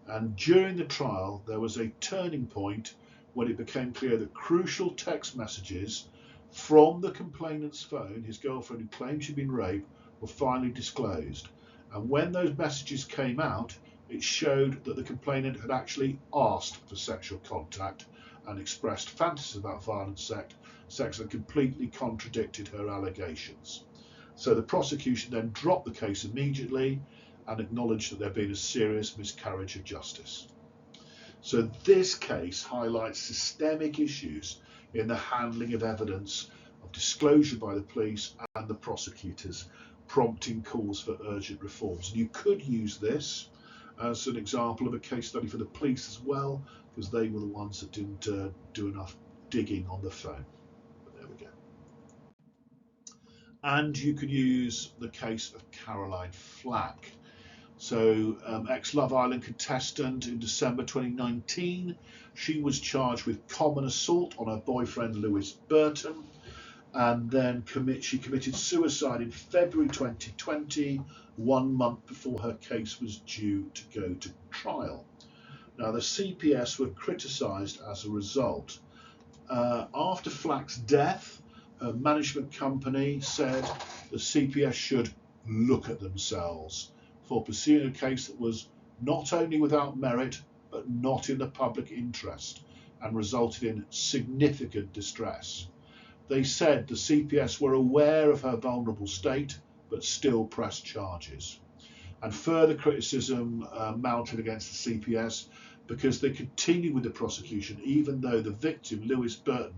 And during the trial, there was a turning point when it became clear that crucial text messages from the complainant's phone, his girlfriend who claimed she'd been raped, were finally disclosed. And when those messages came out, it showed that the complainant had actually asked for sexual contact and expressed fantasies about violent sex that completely contradicted her allegations. So the prosecution then dropped the case immediately and acknowledged that there had been a serious miscarriage of justice. So this case highlights systemic issues in the handling of evidence, of disclosure by the police and the prosecutors, prompting calls for urgent reforms. And you could use this as an example of a case study for the police as well, because they were the ones that didn't do enough digging on the phone. But there we go. And you could use the case of Caroline Flack. So ex-Love Island contestant in December 2019, she was charged with common assault on her boyfriend Lewis Burton, and then she committed suicide in February 2020, 1 month before her case was due to go to trial. Now the CPS were criticised as a result. After Flack's death, her management company said the CPS should look at themselves for pursuing a case that was not only without merit, but not in the public interest, and resulted in significant distress. They said the CPS were aware of her vulnerable state, but still pressed charges. And further criticism mounted against the CPS because they continued with the prosecution, even though the victim, Lewis Burton,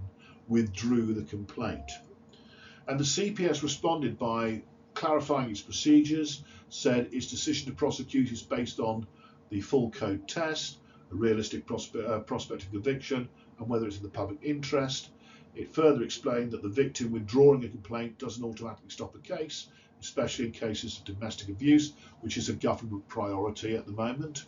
withdrew the complaint. And the CPS responded by clarifying its procedures, said its decision to prosecute is based on the full code test, a realistic prospect of conviction, and whether it's in the public interest. It further explained that the victim withdrawing a complaint doesn't automatically stop a case, especially in cases of domestic abuse, which is a government priority at the moment.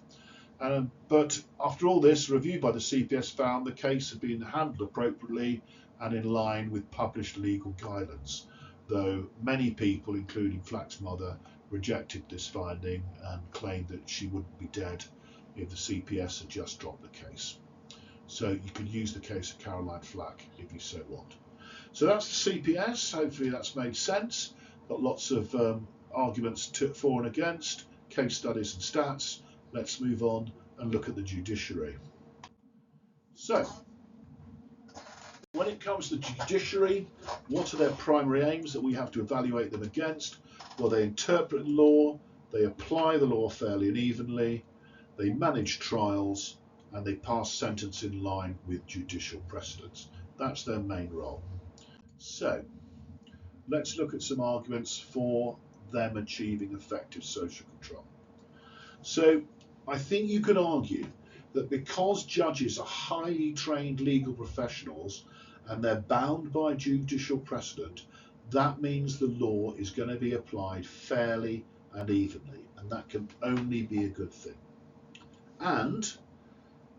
But after all this, a review by the CPS found the case had been handled appropriately and in line with published legal guidance, though many people, including Flack's mother, rejected this finding and claimed that she wouldn't be dead if the CPS had just dropped the case. So you can use the case of Caroline Flack if you so want. So that's the CPS. Hopefully that's made sense. Got lots of arguments for and against, case studies and stats. Let's move on and look at the judiciary. So, when it comes to the judiciary, what are their primary aims that we have to evaluate them against? Well, they interpret law, they apply the law fairly and evenly, they manage trials, and they pass sentence in line with judicial precedents. That's their main role. So, let's look at some arguments for them achieving effective social control. So, I think you could argue that because judges are highly trained legal professionals and they're bound by judicial precedent, that means the law is going to be applied fairly and evenly, and that can only be a good thing. And,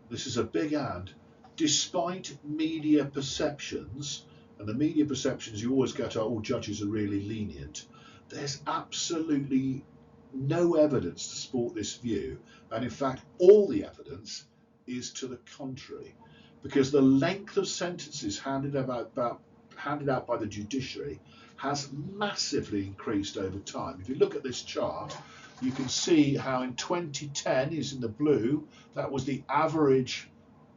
this is a big and, despite media perceptions, and the media perceptions you always get are all judges are really lenient, there's absolutely no evidence to support this view, and in fact all the evidence is to the contrary, because the length of sentences handed out by the judiciary has massively increased over time. If you look at this chart, you can see how in 2010 is in the blue, that was the average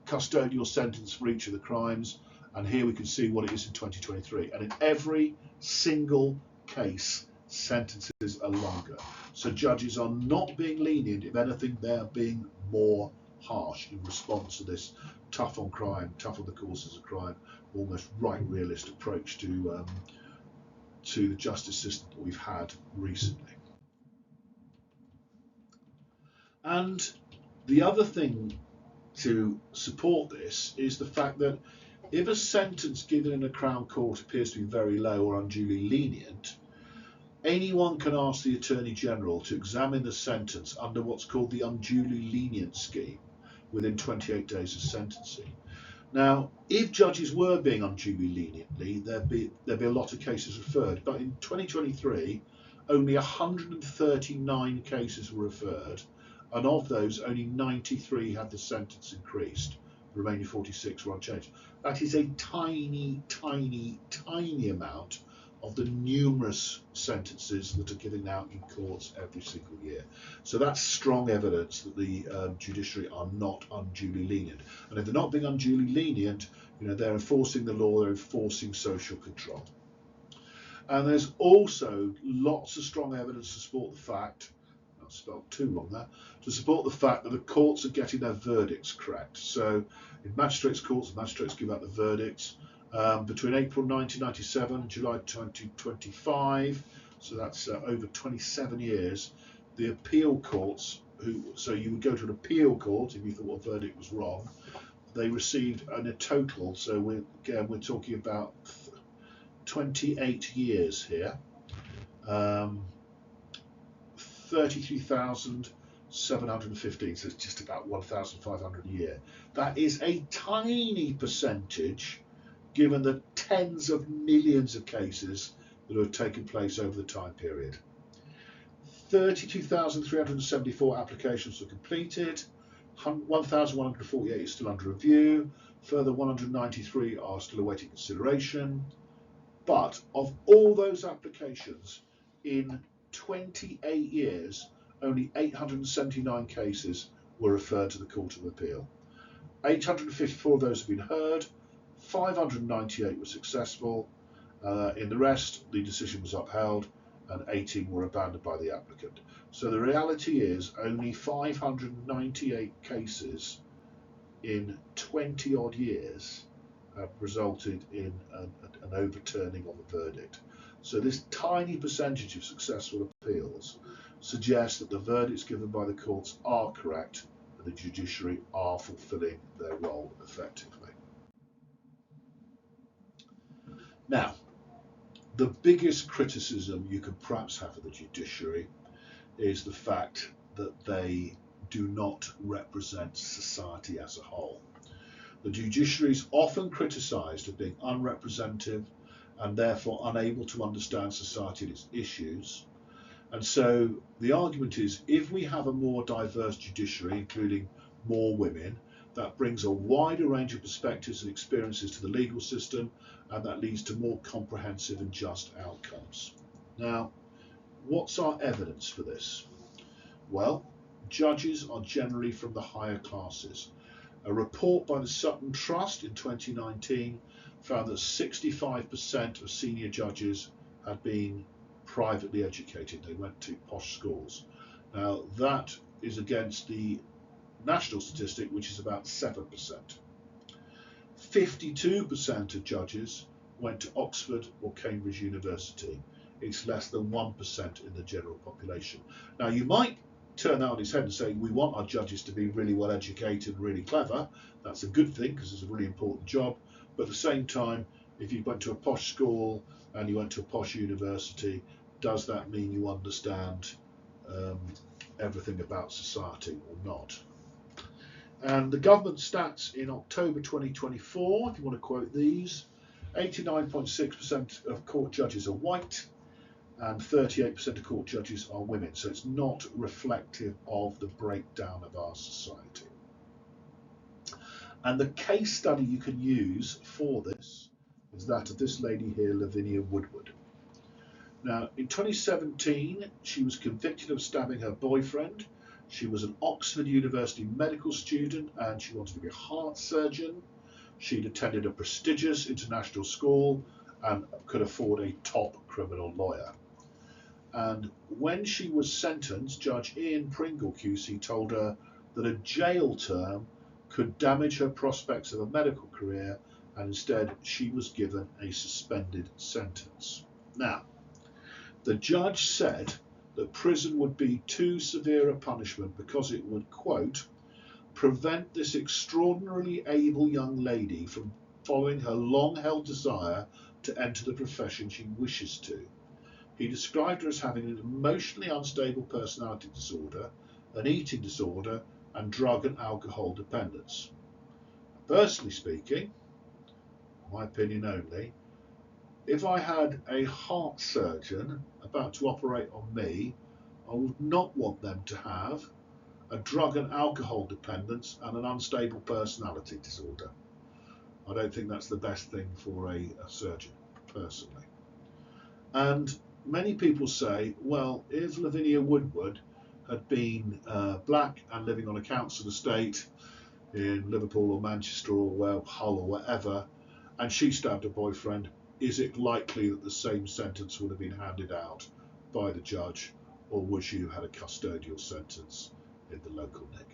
custodial sentence for each of the crimes, and here we can see what it is in 2023, and in every single case sentences are longer. So judges are not being lenient. If anything, they're being more harsh in response to this tough on crime, tough on the causes of crime, almost right realist approach to the justice system that we've had recently. And the other thing to support this is the fact that if a sentence given in a Crown Court appears to be very low or unduly lenient, anyone can ask the Attorney General to examine the sentence under what's called the unduly lenient scheme within 28 days of sentencing. Now, if judges were being unduly leniently, there'd be a lot of cases referred, but in 2023, only 139 cases were referred, and of those, only 93 had the sentence increased. The remaining 46 were unchanged. That is a tiny, tiny, tiny amount of the numerous sentences that are given out in courts every single year. So that's strong evidence that the judiciary are not unduly lenient. And if they're not being unduly lenient, they're enforcing the law, they're enforcing social control. And there's also lots of strong evidence to support the fact, I spelled too wrong there, to support the fact that the courts are getting their verdicts correct. So in magistrates' courts, the magistrates give out the verdicts. Between April 1997 and July 2025, so that's over 27 years, the appeal courts, so you would go to an appeal court if you thought a verdict was wrong, they received a total, so we're talking about 28 years here, 33,715, so it's just about 1,500 a year. That is a tiny percentage given the tens of millions of cases that have taken place over the time period. 32,374 applications were completed, 1,148 is still under review, further 193 are still awaiting consideration. But of all those applications, in 28 years, only 879 cases were referred to the Court of Appeal. 854 of those have been heard, 598 were successful. In the rest, the decision was upheld and 18 were abandoned by the applicant. So the reality is only 598 cases in 20 odd years have resulted in an overturning of a verdict. So this tiny percentage of successful appeals suggests that the verdicts given by the courts are correct and the judiciary are fulfilling their role effectively. Now, the biggest criticism you could perhaps have of the judiciary is the fact that they do not represent society as a whole. The judiciary is often criticised of being unrepresentative and therefore unable to understand society and its issues. And so the argument is, if we have a more diverse judiciary, including more women, That brings a wider range of perspectives and experiences to the legal system, and that leads to more comprehensive and just outcomes. Now, what's our evidence for this? Well, judges are generally from the higher classes. A report by the Sutton Trust in 2019 found that 65% of senior judges had been privately educated. They went to posh schools. Now, that is against the national statistic, which is about 7%. 52% of judges went to Oxford or Cambridge University. It's less than 1% in the general population. Now, you might turn that on its head and say, we want our judges to be really well educated and really clever. That's a good thing because it's a really important job. But at the same time, if you went to a posh school and you went to a posh university, does that mean you understand everything about society or not? And the government stats in October 2024, if you want to quote these, 89.6% of court judges are white and 38% of court judges are women. So it's not reflective of the breakdown of our society. And the case study you can use for this is that of this lady here, Lavinia Woodward. Now, in 2017, she was convicted of stabbing her boyfriend. She was an Oxford University medical student and she wanted to be a heart surgeon. She'd attended a prestigious international school and could afford a top criminal lawyer. And when she was sentenced, Judge Ian Pringle QC told her that a jail term could damage her prospects of a medical career, and instead she was given a suspended sentence. Now, the judge said that prison would be too severe a punishment because it would, quote, prevent this extraordinarily able young lady from following her long-held desire to enter the profession she wishes to. He described her as having an emotionally unstable personality disorder, an eating disorder, and drug and alcohol dependence. Personally speaking, my opinion only, if I had a heart surgeon about to operate on me, I would not want them to have a drug and alcohol dependence and an unstable personality disorder. I don't think that's the best thing for a surgeon, personally. And many people say, well, if Lavinia Woodward had been black and living on a council estate in Liverpool or Manchester or Hull or whatever, and she stabbed her boyfriend, is it likely that the same sentence would have been handed out by the judge, or would she have had a custodial sentence in the local NIC?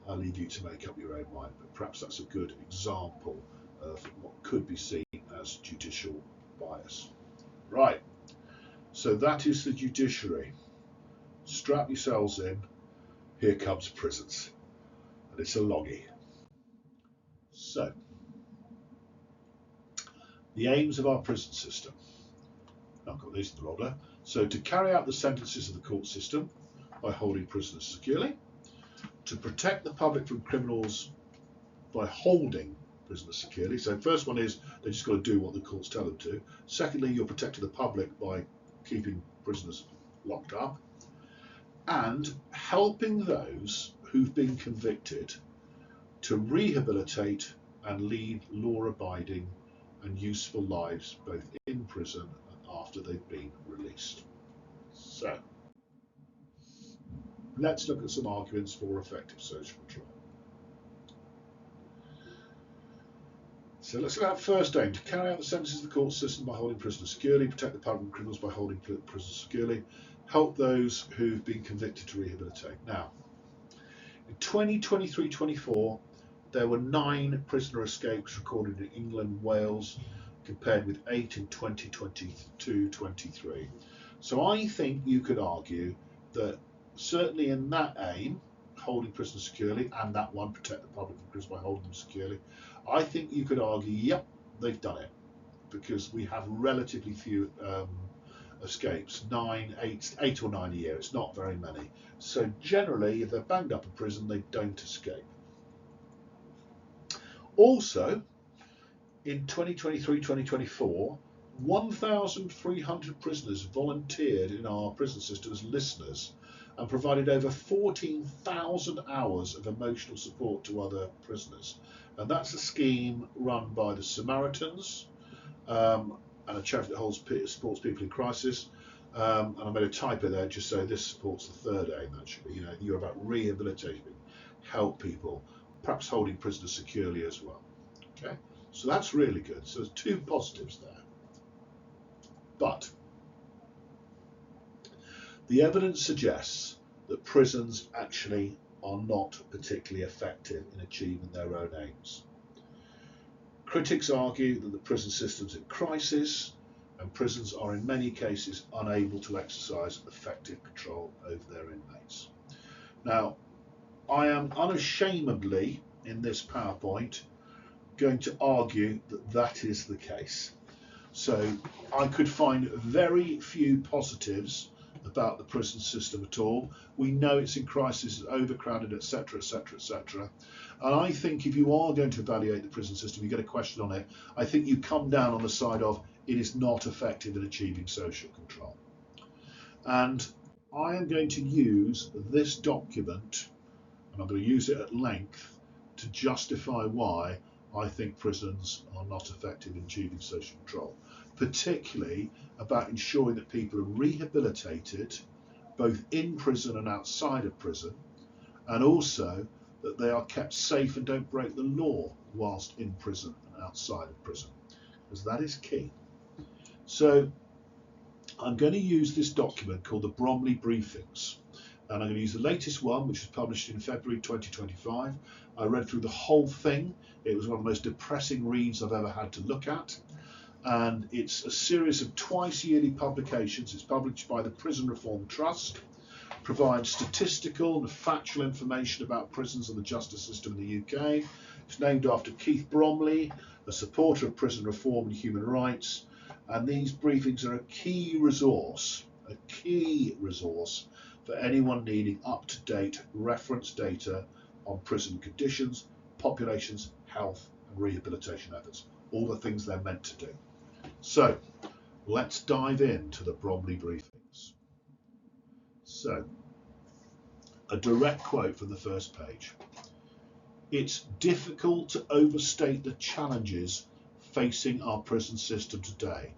I'll leave you to make up your own mind, but perhaps that's a good example of what could be seen as judicial bias. Right, so that is the judiciary. Strap yourselves in, here comes prisons, and it's a longie. So, the aims of our prison system. I've got these in the order. So, to carry out the sentences of the court system by holding prisoners securely, to protect the public from criminals by holding prisoners securely. So, first one is they just got to do what the courts tell them to. Secondly, you're protecting the public by keeping prisoners locked up, and helping those who've been convicted to rehabilitate and lead law-abiding and useful lives both in prison and after they've been released. So, let's look at some arguments for effective social control. So let's look at first aim. To carry out the sentences of the court system by holding prisoners securely, protect the public from criminals by holding prisoners securely, help those who've been convicted to rehabilitate. Now, in 2023-24, there were 9 prisoner escapes recorded in England, Wales, compared with 8 in 2022-23. So I think you could argue that certainly in that aim, holding prisoners securely, and that one, protect the public from criminals by holding them securely, I think you could argue, yep, they've done it, because we have relatively few escapes, 8 or 9 a year. It's not very many. So generally, if they're banged up in prison, they don't escape. Also, in 2023-2024, 1,300 prisoners volunteered in our prison system as listeners, and provided over 14,000 hours of emotional support to other prisoners. And that's a scheme run by the Samaritans, and a charity that supports people in crisis. And I made a typo there just so this supports the third aim, actually. You know, you're about rehabilitating, help people, perhaps holding prisoners securely as well. Okay, so that's really good. So there's two positives there. But the evidence suggests that prisons actually are not particularly effective in achieving their own aims. Critics argue that the prison system's in crisis, and prisons are in many cases unable to exercise effective control over their inmates. Now, I am unashamedly, in this PowerPoint, going to argue that that is the case. So I could find very few positives about the prison system at all. We know it's in crisis, it's overcrowded, etc., etc., etc. And I think if you are going to evaluate the prison system, you get a question on it, I think you come down on the side of it is not effective in achieving social control. And I am going to use this document, and I'm going to use it at length to justify why I think prisons are not effective in achieving social control, particularly about ensuring that people are rehabilitated both in prison and outside of prison, and also that they are kept safe and don't break the law whilst in prison and outside of prison, because that is key. So I'm going to use this document called the Bromley Briefings, and I'm going to use the latest one, which was published in February 2025. I read through the whole thing. It was one of the most depressing reads I've ever had to look at. And it's a series of twice yearly publications. It's published by the Prison Reform Trust, provides statistical and factual information about prisons and the justice system in the UK. It's named after Keith Bromley, a supporter of prison reform and human rights. And these briefings are a key resource for anyone needing up-to-date reference data on prison conditions, populations, health and rehabilitation efforts, all the things they're meant to do. So let's dive into the Bromley Briefings. So, a direct quote from the first page. It's difficult to overstate the challenges facing our prison system today.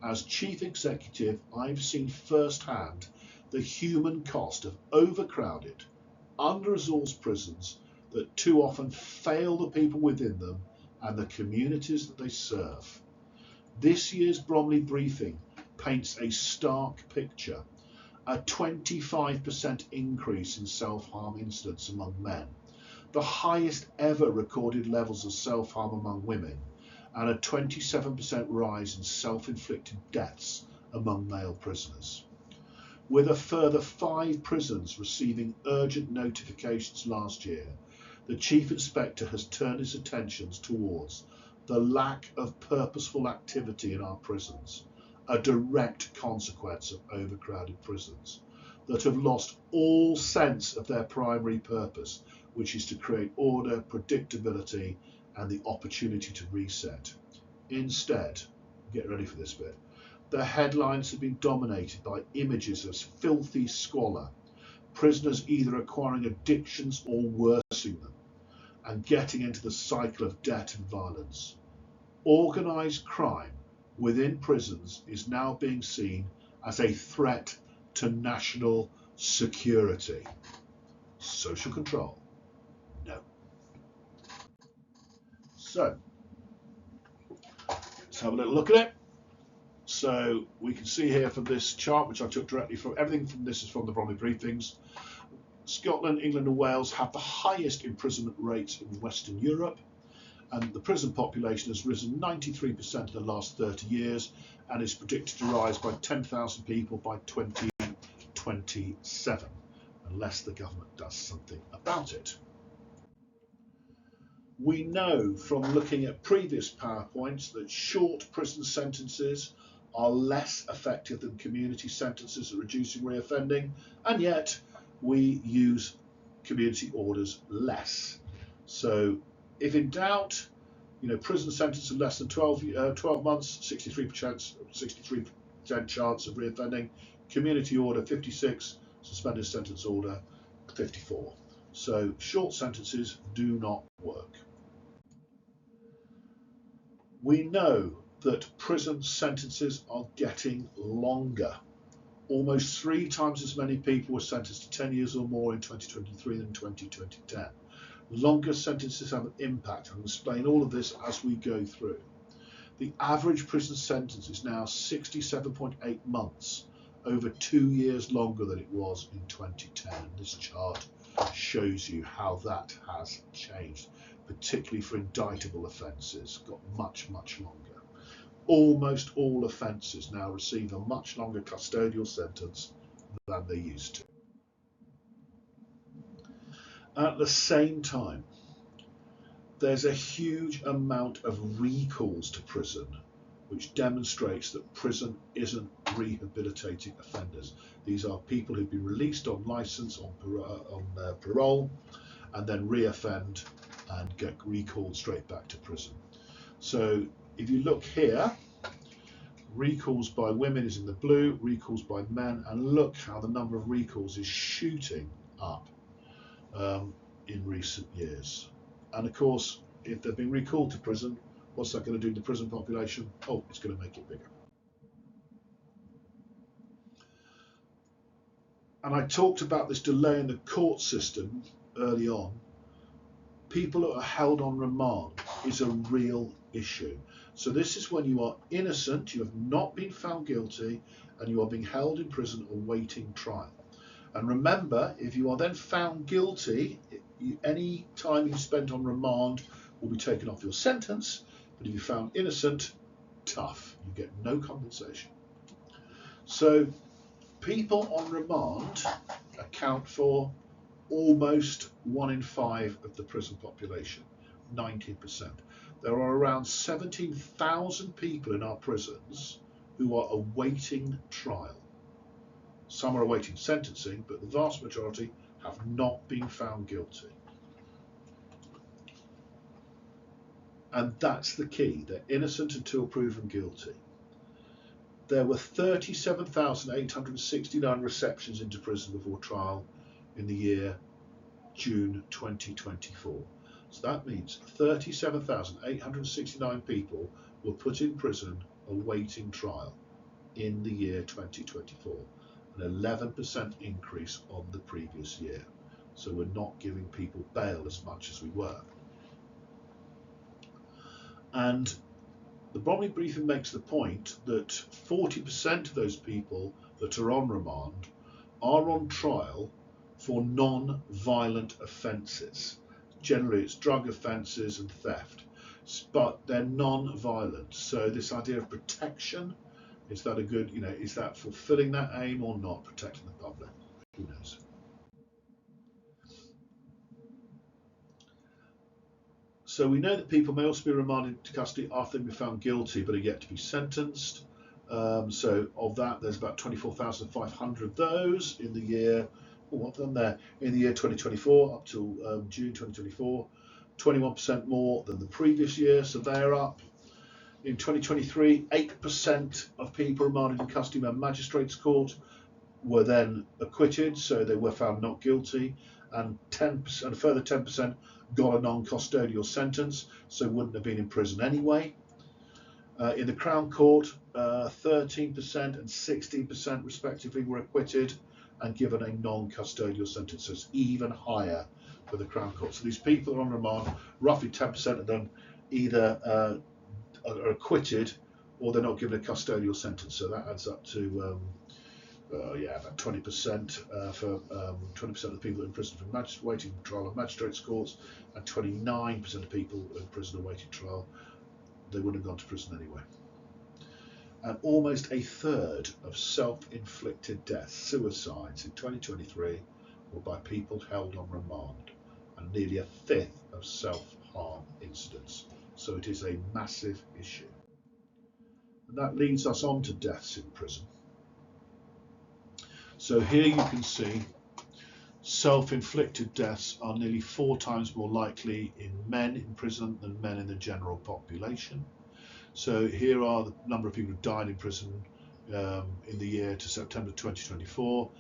As chief executive, I've seen firsthand the human cost of overcrowded, under-resourced prisons that too often fail the people within them and the communities that they serve. This year's Bromley Briefing paints a stark picture. A 25% increase in self-harm incidents among men, the highest ever recorded levels of self-harm among women, and a 27% rise in self-inflicted deaths among male prisoners. With a further 5 prisons receiving urgent notifications last year, the Chief Inspector has turned his attentions towards the lack of purposeful activity in our prisons, a direct consequence of overcrowded prisons that have lost all sense of their primary purpose, which is to create order, predictability, and the opportunity to reset. Instead, get ready for this bit, the headlines have been dominated by images of filthy squalor, prisoners either acquiring addictions or worsening them, and getting into the cycle of debt and violence. Organised crime within prisons is now being seen as a threat to national security. Social control? No. So, let's have a little look at it. So we can see here from this chart, which I took directly from, everything from this is from the Bromley Briefings. Scotland, England and Wales have the highest imprisonment rates in Western Europe, and the prison population has risen 93% in the last 30 years and is predicted to rise by 10,000 people by 2027, unless the government does something about it. We know from looking at previous PowerPoints that short prison sentences are less effective than community sentences at reducing reoffending, and yet we use community orders less. So if in doubt, prison sentence of less than 12 months, 63% chance of reoffending. Community order 56, suspended sentence order 54. So short sentences do not work. We know that prison sentences are getting longer. Almost 3 times as many people were sentenced to 10 years or more in 2023 than 2010. Longer sentences have an impact. I'll explain all of this as we go through. The average prison sentence is now 67.8 months, over 2 years longer than it was in 2010. This chart shows you how that has changed, particularly for indictable offences, got much, much longer. Almost all offences now receive a much longer custodial sentence than they used to. At the same time, there's a huge amount of recalls to prison, which demonstrates that prison isn't rehabilitating offenders. These are people who've been released on licence, on parole, and then reoffend and get recalled straight back to prison. So if you look here, recalls by women is in the blue, recalls by men, and look how the number of recalls is shooting up in recent years. And of course, if they've been recalled to prison, what's that going to do to the prison population? Oh, it's going to make it bigger. And I talked about this delay in the court system early on. People that are held on remand is a real issue. So this is when you are innocent, you have not been found guilty, and you are being held in prison awaiting trial. And remember, if you are then found guilty, any time you spent on remand will be taken off your sentence, but if you're found innocent, tough, you get no compensation. So people on remand account for almost 1 in 5 of the prison population, 19%. There are around 17,000 people in our prisons who are awaiting trial. Some are awaiting sentencing, but the vast majority have not been found guilty. And that's the key. They're innocent until proven guilty. There were 37,869 receptions into prison before trial in the year June 2024. So that means 37,869 people were put in prison awaiting trial in the year 2024. An 11% increase on the previous year. So we're not giving people bail as much as we were. And the Bromley briefing makes the point that 40% of those people that are on remand are on trial for non-violent offences. Generally it's drug offences and theft, but they're non-violent. So this idea of protection, is that a good, is that fulfilling that aim or not, protecting the public? Who knows? So we know that people may also be remanded to custody after they've been found guilty but are yet to be sentenced. So of that, there's about 24,500 of those in the year, what have done there? In the year 2024 up till June 2024, 21% more than the previous year, so they're up. In 2023, 8% of people remanded in custody by magistrates court were then acquitted, so they were found not guilty, and 10%, a further 10% got a non-custodial sentence, so wouldn't have been in prison anyway. In the Crown Court, 13% and 16% respectively were acquitted and given a non-custodial sentence, so it's even higher for the Crown Court. So these people are on remand, roughly 10% of them either are acquitted or they're not given a custodial sentence, so that adds up to about 20% for 20% of the people in prison for waiting trial of magistrates courts, and 29% of people in prison awaiting trial, they wouldn't have gone to prison anyway. And almost a third of self-inflicted deaths, suicides in 2023, were by people held on remand, and nearly a fifth of self-harm incidents. So it is a massive issue. And that leads us on to deaths in prison. So here you can see self-inflicted deaths are nearly 4 times more likely in men in prison than men in the general population. So here are the number of people who died in prison in the year to September 2024.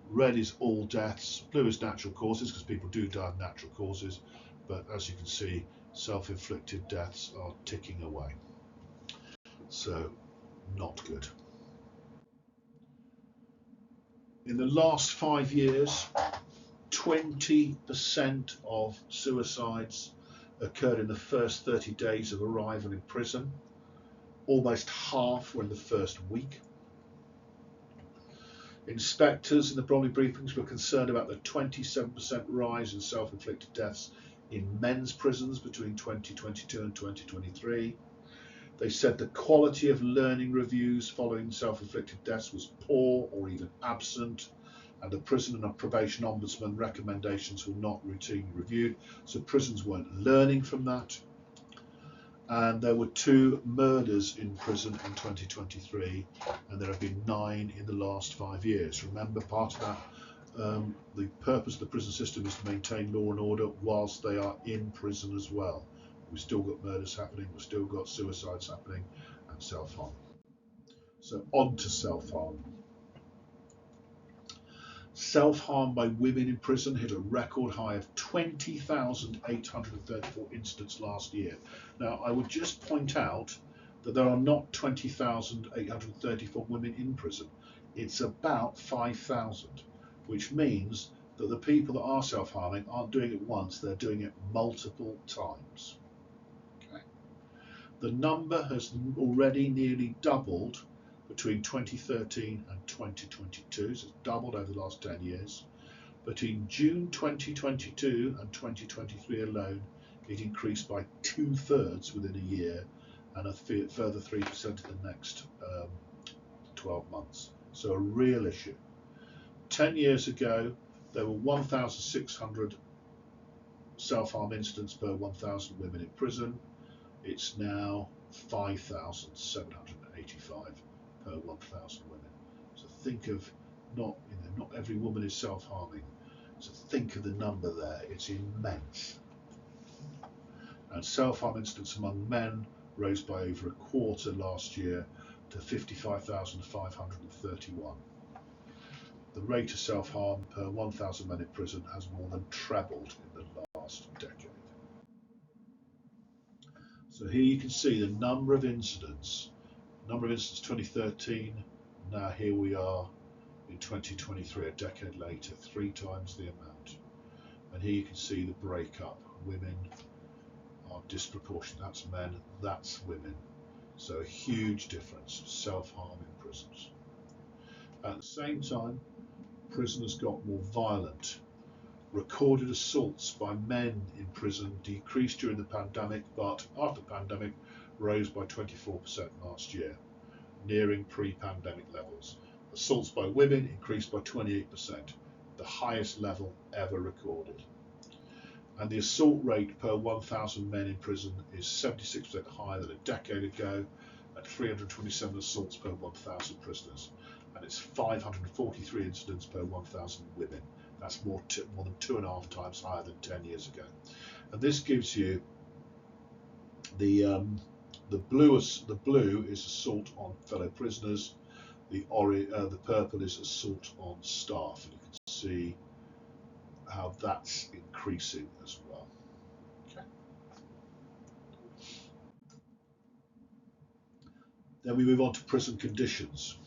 Red is all deaths, blue is natural causes, because people do die of natural causes, but as you can see, self-inflicted deaths are ticking away. So, not good. In the last 5 years, 20% of suicides occurred in the first 30 days of arrival in prison. Almost half were in the first week. Inspectors in the Bromley briefings were concerned about the 27% rise in self-inflicted deaths in men's prisons between 2022 and 2023. They said the quality of learning reviews following self-inflicted deaths was poor or even absent, and the prison and probation ombudsman recommendations were not routinely reviewed, so prisons weren't learning from that. And there were 2 murders in prison in 2023, and there have been 9 in the last 5 years. Remember, part of that, the purpose of the prison system is to maintain law and order whilst they are in prison as well. We've still got murders happening, we've still got suicides happening, and self-harm. So on to self-harm. Self-harm by women in prison hit a record high of 20,834 incidents last year. Now, I would just point out that there are not 20,834 women in prison. It's about 5,000, which means that the people that are self-harming aren't doing it once, they're doing it multiple times. Okay. The number has already nearly doubled between 2013 and 2022, so it's doubled over the last 10 years. But in June 2022 and 2023 alone, it increased by 2/3 within a year, and a further 3% in the next 12 months. So a real issue. 10 years ago, there were 1,600 self-harm incidents per 1,000 women in prison. It's now 5,785 per 1,000 women. So think of not every woman is self-harming. So think of the number there. It's immense. And self-harm incidents among men rose by over a quarter last year to 55,531. The rate of self-harm per 1,000 men in prison has more than trebled in the last decade. So here you can see the number of incidents 2013, now here we are in 2023, a decade later, 3 times the amount. And here you can see the breakup. Women are disproportionate, that's men, that's women. So a huge difference, self-harm in prisons. At the same time, prisoners got more violent. Recorded assaults by men in prison decreased during the pandemic, but after the pandemic rose by 24% last year, nearing pre-pandemic levels. Assaults by women increased by 28%, the highest level ever recorded. And the assault rate per 1,000 men in prison is 76% higher than a decade ago, at 327 assaults per 1,000 prisoners. And it's 543 incidents per 1,000 women. That's more than 2.5 times higher than 10 years ago. And this gives you the blue is assault on fellow prisoners. The purple is assault on staff, and you can see how that's increasing as well. Okay. Then we move on to prison conditions.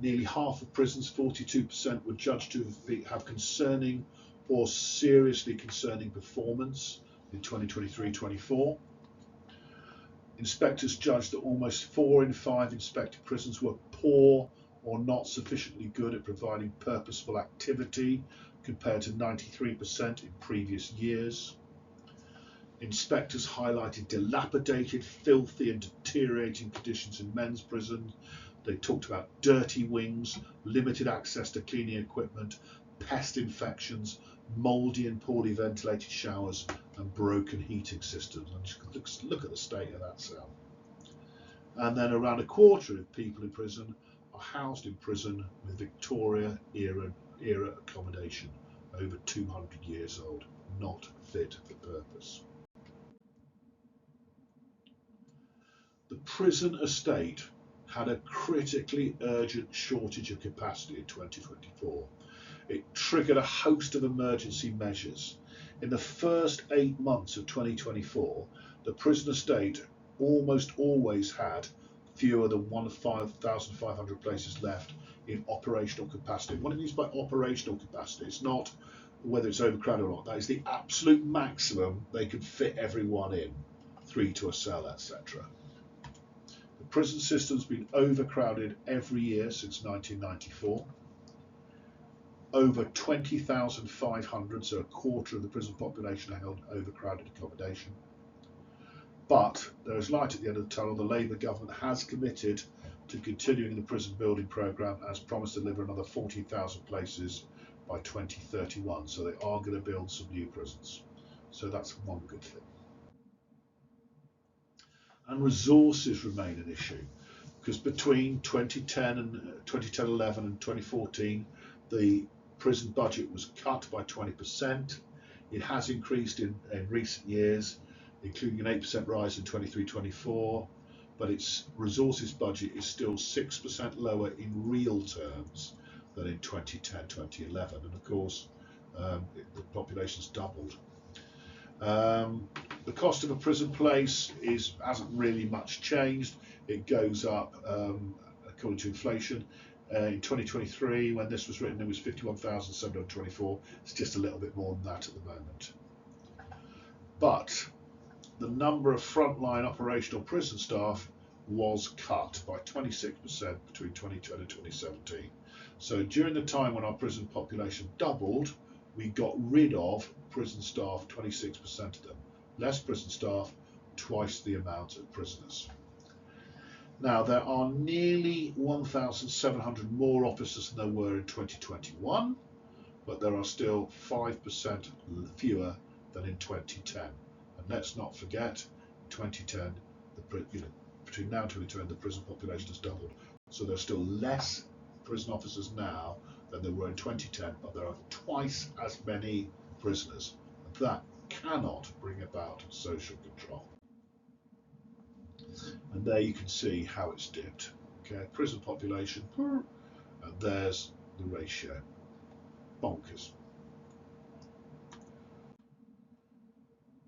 Nearly half of prisons, 42%, were judged to have concerning or seriously concerning performance in 2023-24. Inspectors judged that almost 4 in 5 inspected prisons were poor or not sufficiently good at providing purposeful activity, compared to 93% in previous years. Inspectors highlighted dilapidated, filthy and deteriorating conditions in men's prisons. They talked about dirty wings, limited access to cleaning equipment, pest infections, mouldy and poorly ventilated showers, and broken heating systems. And just look at the state of that cell. And then around a quarter of people in prison are housed in prison with Victoria era accommodation, over 200 years old, not fit for purpose. The prison estate had a critically urgent shortage of capacity in 2024. It triggered a host of emergency measures. In the first 8 months of 2024, the prison estate almost always had fewer than 5,500 places left in operational capacity. What it means by operational capacity, it's not whether it's overcrowded or not. That is the absolute maximum they could fit everyone in, 3 to a cell, etc. The prison system's been overcrowded every year since 1994. Over 20,500, so a quarter of the prison population, are held in overcrowded accommodation. But there is light at the end of the tunnel. The Labour government has committed to continuing the prison building programme, as promised to deliver another 40,000 places by 2031. So they are going to build some new prisons. So that's one good thing. And resources remain an issue, because between 2010 and 2011 and 2014, the prison budget was cut by 20%. It has increased in recent years, including an 8% rise in 23-24, but its resources budget is still 6% lower in real terms than in 2010-2011, and of course the population's doubled. The cost of a prison place hasn't really much changed. It goes up according to inflation. In 2023, when this was written, it was 51,724. It's just a little bit more than that at the moment. But the number of frontline operational prison staff was cut by 26% between 2010 and 2017. So during the time when our prison population doubled, we got rid of prison staff, 26% of them. Less prison staff, twice the amount of prisoners. Now, there are nearly 1,700 more officers than there were in 2021, but there are still 5% fewer than in 2010. And let's not forget, 2010, between now and 2010, the prison population has doubled. So there's still less prison officers now than there were in 2010, but there are twice as many prisoners. That cannot bring about social control. And there you can see how it's dipped. Okay, prison population, and there's the ratio. Bonkers.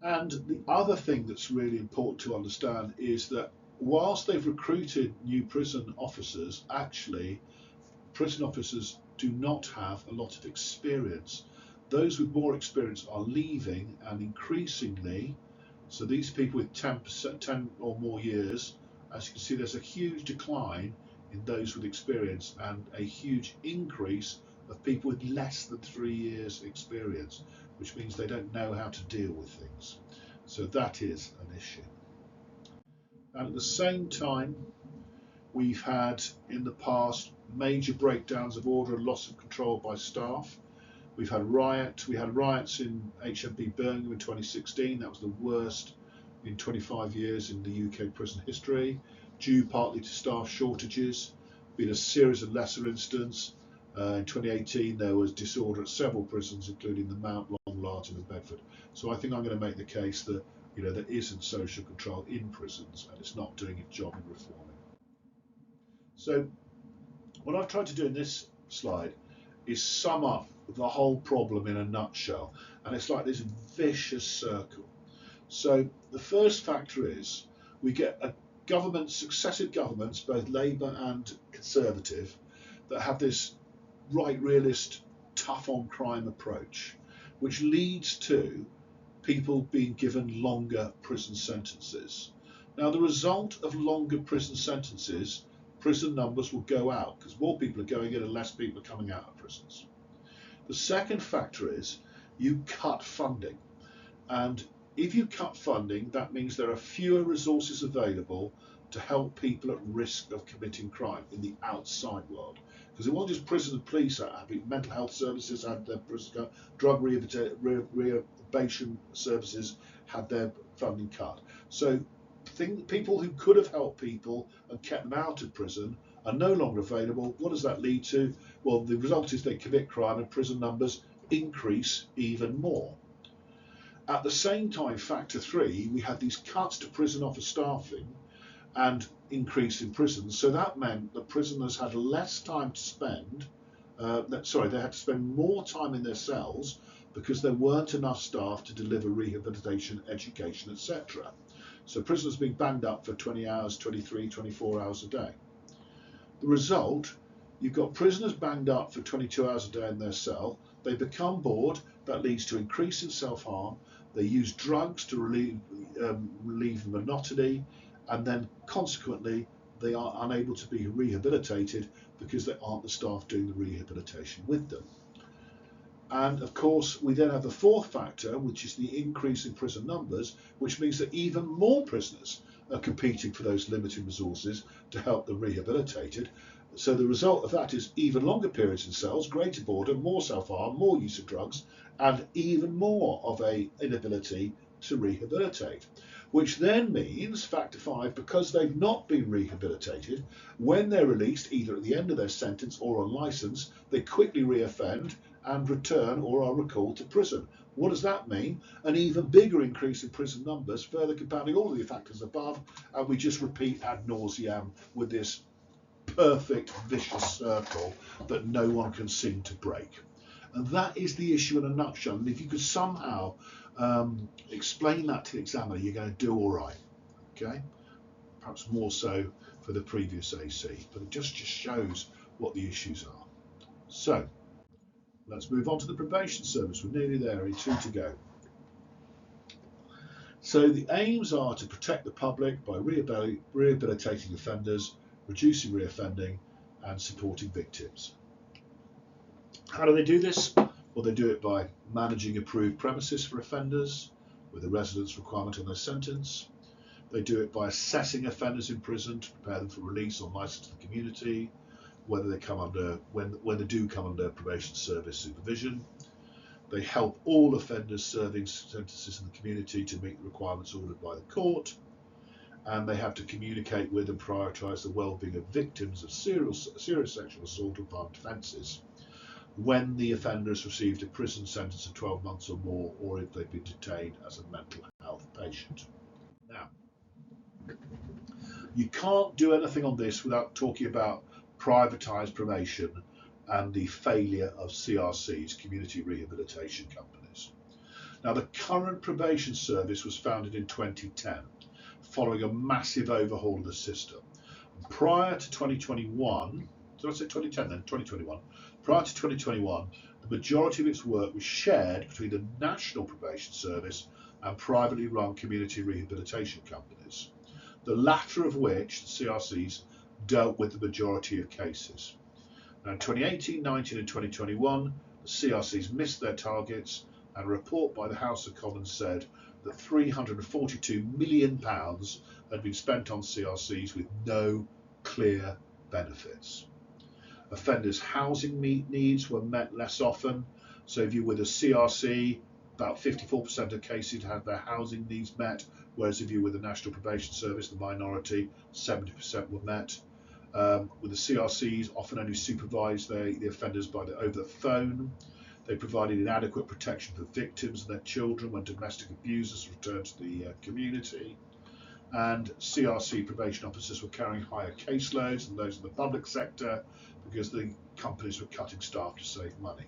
And the other thing that's really important to understand is that whilst they've recruited new prison officers, actually prison officers do not have a lot of experience. Those with more experience are leaving, and increasingly, so these people with 10 or more years, as you can see, there's a huge decline in those with experience and a huge increase of people with less than 3 years experience, which means they don't know how to deal with things. So that is an issue. And at the same time, we've had in the past major breakdowns of order and loss of control by staff. We had riots in HMP Birmingham in 2016. That was the worst in 25 years in the UK prison history, due partly to staff shortages. Been a series of lesser incidents. In 2018, there was disorder at several prisons, including the Mount, Long Lartin and Bedford. So I think I'm going to make the case that there isn't social control in prisons, and it's not doing its job in reforming. So what I've tried to do in this slide is sum up the whole problem in a nutshell, and it's like this vicious circle. So the first factor is we get successive governments, both Labour and Conservative, that have this right realist, tough on crime approach, which leads to people being given longer prison sentences. Now, the result of longer prison sentences, prison numbers will go out because more people are going in and less people are coming out of prisons. The second factor is you cut funding, and if you cut funding, that means there are fewer resources available to help people at risk of committing crime in the outside world. Because it wasn't just prison and police that happy, mental health services had their prison cut, drug rehabilitation services had their funding cut. So people who could have helped people and kept them out of prison are no longer available. What does that lead to? Well, the result is they commit crime and prison numbers increase even more. At the same time, factor 3, we had these cuts to prison officer staffing, and increase in prisons. So that meant that prisoners had less time to spend. They had to spend more time in their cells because there weren't enough staff to deliver rehabilitation, education, etc. So prisoners being banged up for 20 hours, 23, 24 hours a day. The result, you've got prisoners banged up for 22 hours a day in their cell. They become bored. That leads to increase in self-harm. They use drugs to relieve monotony, and then consequently they are unable to be rehabilitated because there aren't the staff doing the rehabilitation with them. And of course, we then have the fourth factor, which is the increase in prison numbers, which means that even more prisoners are competing for those limited resources to help them rehabilitated. So the result of that is even longer periods in cells, greater boredom, more self-harm, more use of drugs, and even more of an inability to rehabilitate. Which then means, factor 5, because they've not been rehabilitated, when they're released, either at the end of their sentence or on licence, they quickly reoffend and return or are recalled to prison. What does that mean? An even bigger increase in prison numbers, further compounding all of the factors above, and we just repeat ad nauseam with this perfect vicious circle that no one can seem to break. And that is the issue in a nutshell. And if you could somehow explain that to the examiner, you're going to do all right. Okay? Perhaps more so for the previous AC, but it just shows what the issues are. So let's move on to the probation service. We're nearly there, only 2 to go. So the aims are to protect the public by rehabilitating offenders, reducing reoffending, and supporting victims. How do they do this? Well, they do it by managing approved premises for offenders with a residence requirement on their sentence. They do it by assessing offenders in prison to prepare them for release on licence to the community, whether they come under when they do come under probation service supervision. They help all offenders serving sentences in the community to meet the requirements ordered by the court, and they have to communicate with and prioritise the well-being of victims of serious sexual assault or violent offences when the offender has received a prison sentence of 12 months or more, or if they've been detained as a mental health patient. Now, you can't do anything on this without talking about privatised probation and the failure of CRCs, community rehabilitation companies. Now, the current probation service was founded in 2010, following a massive overhaul of the system. Prior to 2021, did I say 2010 then? 2021. Prior to 2021, the majority of its work was shared between the National Probation Service and privately run community rehabilitation companies, the latter of which, the CRCs, dealt with the majority of cases. Now, in 2018, 19 and 2021, the CRCs missed their targets, and a report by the House of Commons said that £342 million had been spent on CRCs with no clear benefits. Offenders' housing needs were met less often. So if you're with a CRC, about 54% of cases had their housing needs met, whereas if you're with the National Probation Service, the minority, 70% were met. With the CRCs, often only supervised the offenders over the phone. They provided inadequate protection for victims and their children when domestic abusers returned to the community. And CRC probation officers were carrying higher caseloads than those in the public sector because the companies were cutting staff to save money.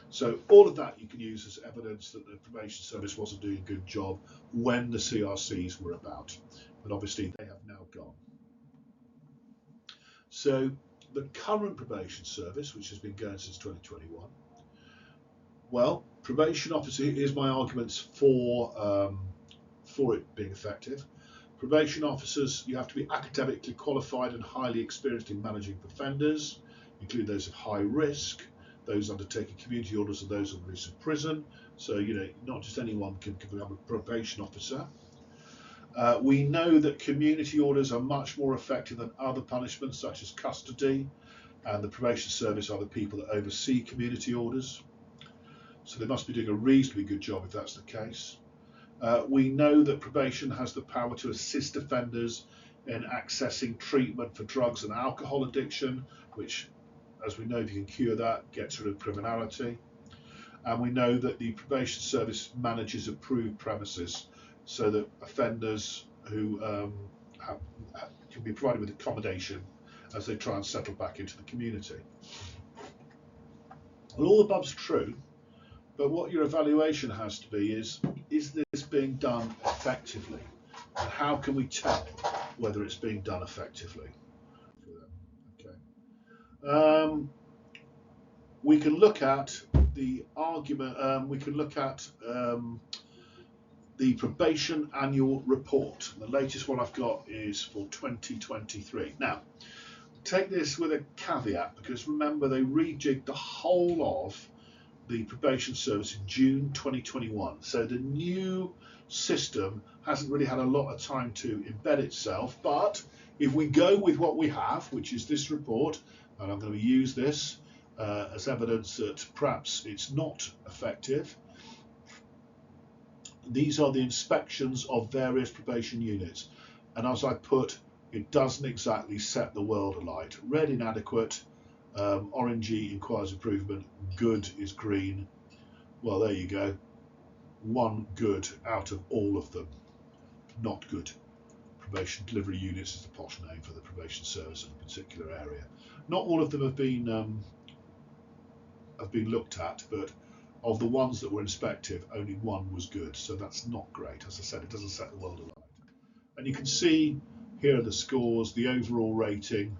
So all of that you can use as evidence that the probation service wasn't doing a good job when the CRCs were about. But obviously they have now gone. So the current probation service, which has been going since 2021, well, probation officer, here's my arguments for it being effective. Probation officers, you have to be academically qualified and highly experienced in managing offenders, including those of high risk, those undertaking community orders and those on release of prison. So, not just anyone can become a probation officer. We know that community orders are much more effective than other punishments, such as custody, and the probation service are the people that oversee community orders. So they must be doing a reasonably good job if that's the case. We know that probation has the power to assist offenders in accessing treatment for drugs and alcohol addiction, which, as we know, if you can cure that, gets rid of criminality. And we know that the probation service manages approved premises so that offenders who can be provided with accommodation as they try and settle back into the community. Well, all the above is true, but what your evaluation has to be is this being done effectively? And how can we tell whether it's being done effectively? Okay. We can look at the argument, we can look at the probation annual report. The latest one I've got is for 2023. Now, take this with a caveat, because remember they rejigged the whole of the probation service in June 2021. So the new system hasn't really had a lot of time to embed itself. But if we go with what we have, which is this report, and I'm going to use this as evidence that perhaps it's not effective. These are the inspections of various probation units, and as I put, it doesn't exactly set the world alight. Red inadequate, orangey requires improvement, good is green. Well, there you go. One good out of all of them. Not good. Probation delivery units is the posh name for the probation service in a particular area. Not all of them have been looked at, but of the ones that were inspected, only one was good. So that's not great. As I said, it doesn't set the world alight. And you can see here are the scores, the overall rating.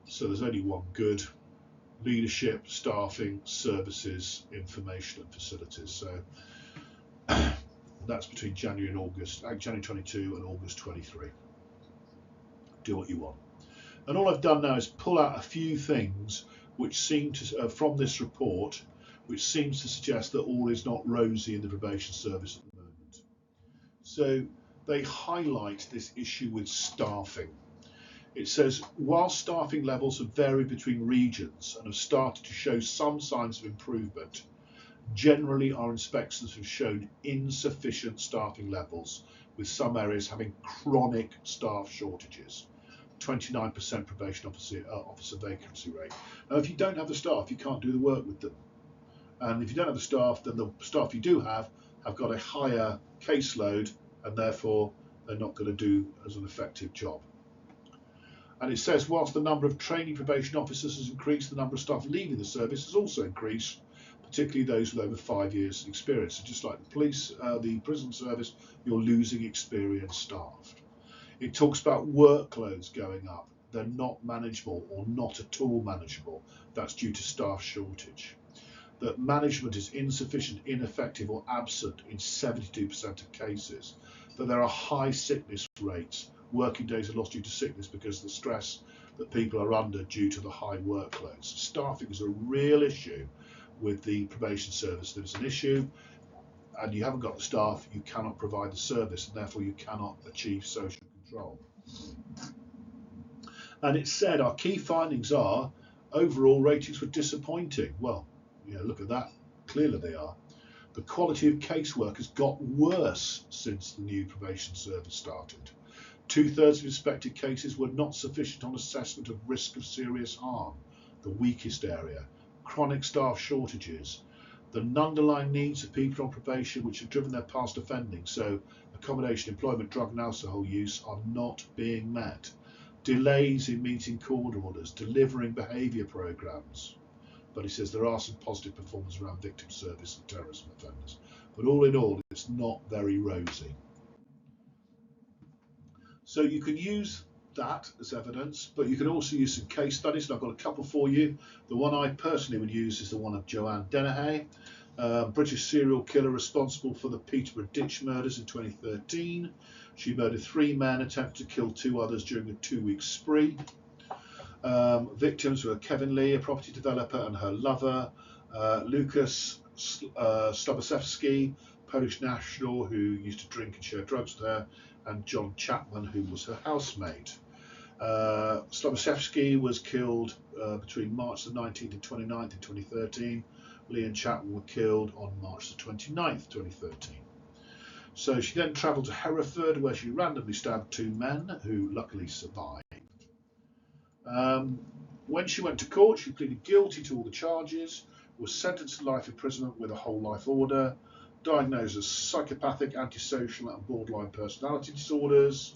So there's only one good. Leadership, staffing, services, information and facilities. So that's between January and August, January 22 and August 23. Do what you want. And all I've done now is pull out a few things which seem to, from this report, which seems to suggest that all is not rosy in the probation service at the moment. So they highlight this issue with staffing. It says, while staffing levels have varied between regions and have started to show some signs of improvement, generally our inspections have shown insufficient staffing levels, with some areas having chronic staff shortages. 29% probation officer vacancy rate. Now, if you don't have the staff, you can't do the work with them. And if you don't have the staff, then the staff you do have got a higher caseload, and therefore they're not going to do as an effective job. And it says, whilst the number of trainee probation officers has increased, the number of staff leaving the service has also increased, particularly those with over 5 years experience. So just like the police, the prison service, you're losing experienced staff. It talks about workloads going up. They're not manageable or not at all manageable. That's due to staff shortage. That management is insufficient, ineffective or absent in 72% of cases. That there are high sickness rates. Working days are lost due to sickness because of the stress that people are under due to the high workloads. Staffing is a real issue with the probation service. There's an issue and you haven't got the staff, you cannot provide the service, and therefore you cannot achieve social control. And it said our key findings are overall ratings were disappointing. Well, yeah, look at that. Clearly they are. The quality of casework has got worse since the new probation service started. 2/3 of inspected cases were not sufficient on assessment of risk of serious harm, the weakest area. Chronic staff shortages. The underlying needs of people on probation which have driven their past offending, so accommodation, employment, drug and alcohol use, are not being met. Delays in meeting court orders, delivering behaviour programmes. But he says there are some positive performances around victim service and terrorism offenders. But all in all, it's not very rosy. So you can use that as evidence, but you can also use some case studies, and I've got a couple for you. The one I personally would use is the one of Joanne Dennehy, British serial killer responsible for the Peterborough Ditch murders in 2013. She murdered 3 men, attempted to kill 2 others during a 2-week spree. Victims were Kevin Lee, a property developer, and her lover, Lucas Slobosewski, Polish national who used to drink and share drugs with her, and John Chapman, who was her housemate. Slobosewski was killed between March the 19th and 29th in 2013. Lee and Chapman were killed on March the 29th, 2013. So she then travelled to Hereford, where she randomly stabbed 2 men who luckily survived. When she went to court, she pleaded guilty to all the charges, was sentenced to life imprisonment with a whole life order, diagnosed as psychopathic, antisocial and borderline personality disorders.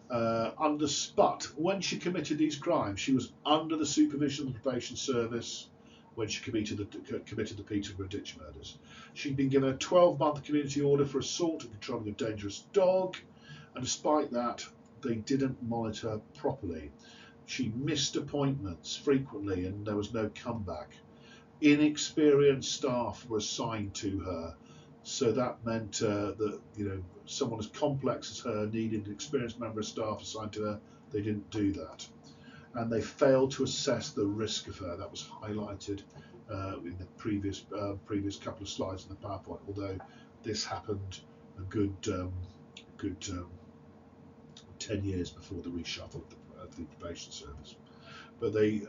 But when she committed these crimes, she was under the supervision of the probation service when she committed the Peterborough Ditch murders. She'd been given a 12-month community order for assault and controlling a dangerous dog, and despite that, they didn't monitor her properly. She missed appointments frequently and there was no comeback. Inexperienced staff were assigned to her, so that meant that someone as complex as her needed an experienced member of staff assigned to her. They didn't do that, and they failed to assess the risk of her. That was highlighted in the previous couple of slides in the PowerPoint. Although this happened a good 10 years before the reshuffle of the probation service, but they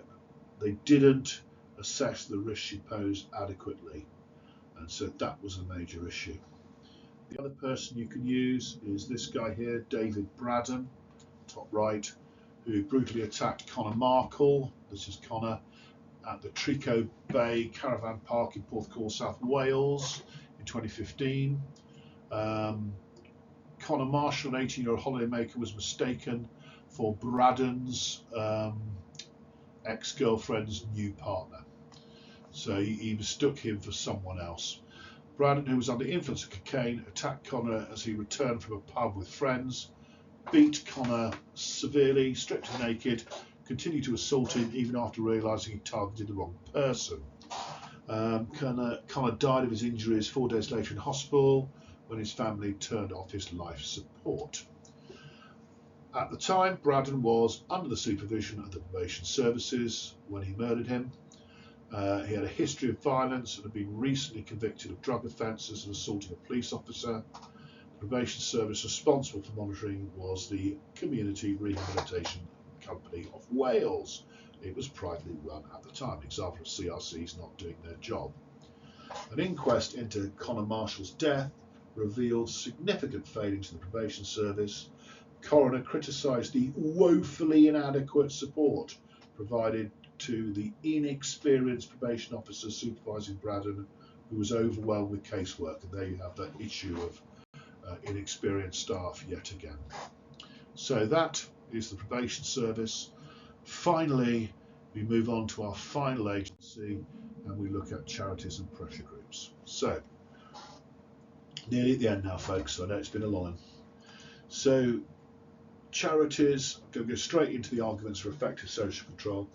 didn't assess the risk she posed adequately, and so that was a major issue. The other person you can use is this guy here, David Braddon, top right, who brutally attacked Connor Markle. This is Connor at the Trico Bay Caravan Park in Porthcawl, South Wales in 2015. Connor Marshall, an 18-year-old holidaymaker, was mistaken for Braddon's ex-girlfriend's new partner. So he mistook him for someone else. Braddon, who was under the influence of cocaine, attacked Connor as he returned from a pub with friends, beat Connor severely, stripped him naked, continued to assault him even after realising he targeted the wrong person. Connor died of his injuries 4 days later in hospital when his family turned off his life support. At the time, Braddon was under the supervision of the probation services when he murdered him. He had a history of violence and had been recently convicted of drug offences and assaulting a police officer. The probation service responsible for monitoring was the Community Rehabilitation Company of Wales. It was privately run at the time, example of CRCs not doing their job. An inquest into Connor Marshall's death revealed significant failings in the probation service. Coroner criticised the woefully inadequate support provided to the inexperienced probation officer supervising Braddon, who was overwhelmed with casework. And there you have that issue of inexperienced staff yet again. So that is the probation service. Finally, we move on to our final agency and we look at charities and pressure groups. So, nearly at the end now, folks, so I know it's been a long one. So, charities, I'm going to go straight into the arguments for effective social control.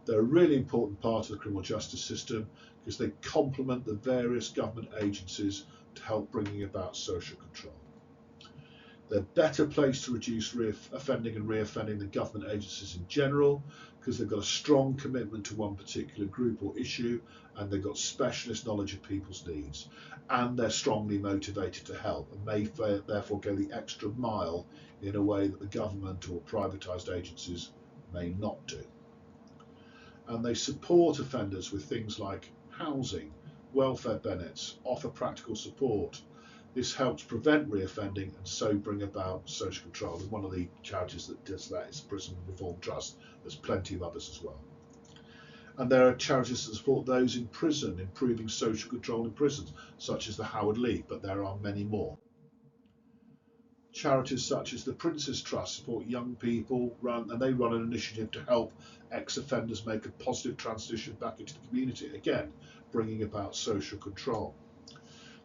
They're a really important part of the criminal justice system because they complement the various government agencies to help bringing about social control. They're better placed to reduce offending and reoffending than government agencies in general because they've got a strong commitment to one particular group or issue, and they've got specialist knowledge of people's needs, and they're strongly motivated to help and may therefore go the extra mile in a way that the government or privatised agencies may not do. And they support offenders with things like housing, welfare benefits, offer practical support. This helps prevent reoffending and so bring about social control. And one of the charities that does that is Prison Reform Trust. There's plenty of others as well. And there are charities that support those in prison, improving social control in prisons, such as the Howard League, but there are many more. Charities such as the Prince's Trust support young people, and they run an initiative to help ex-offenders make a positive transition back into the community, again, bringing about social control.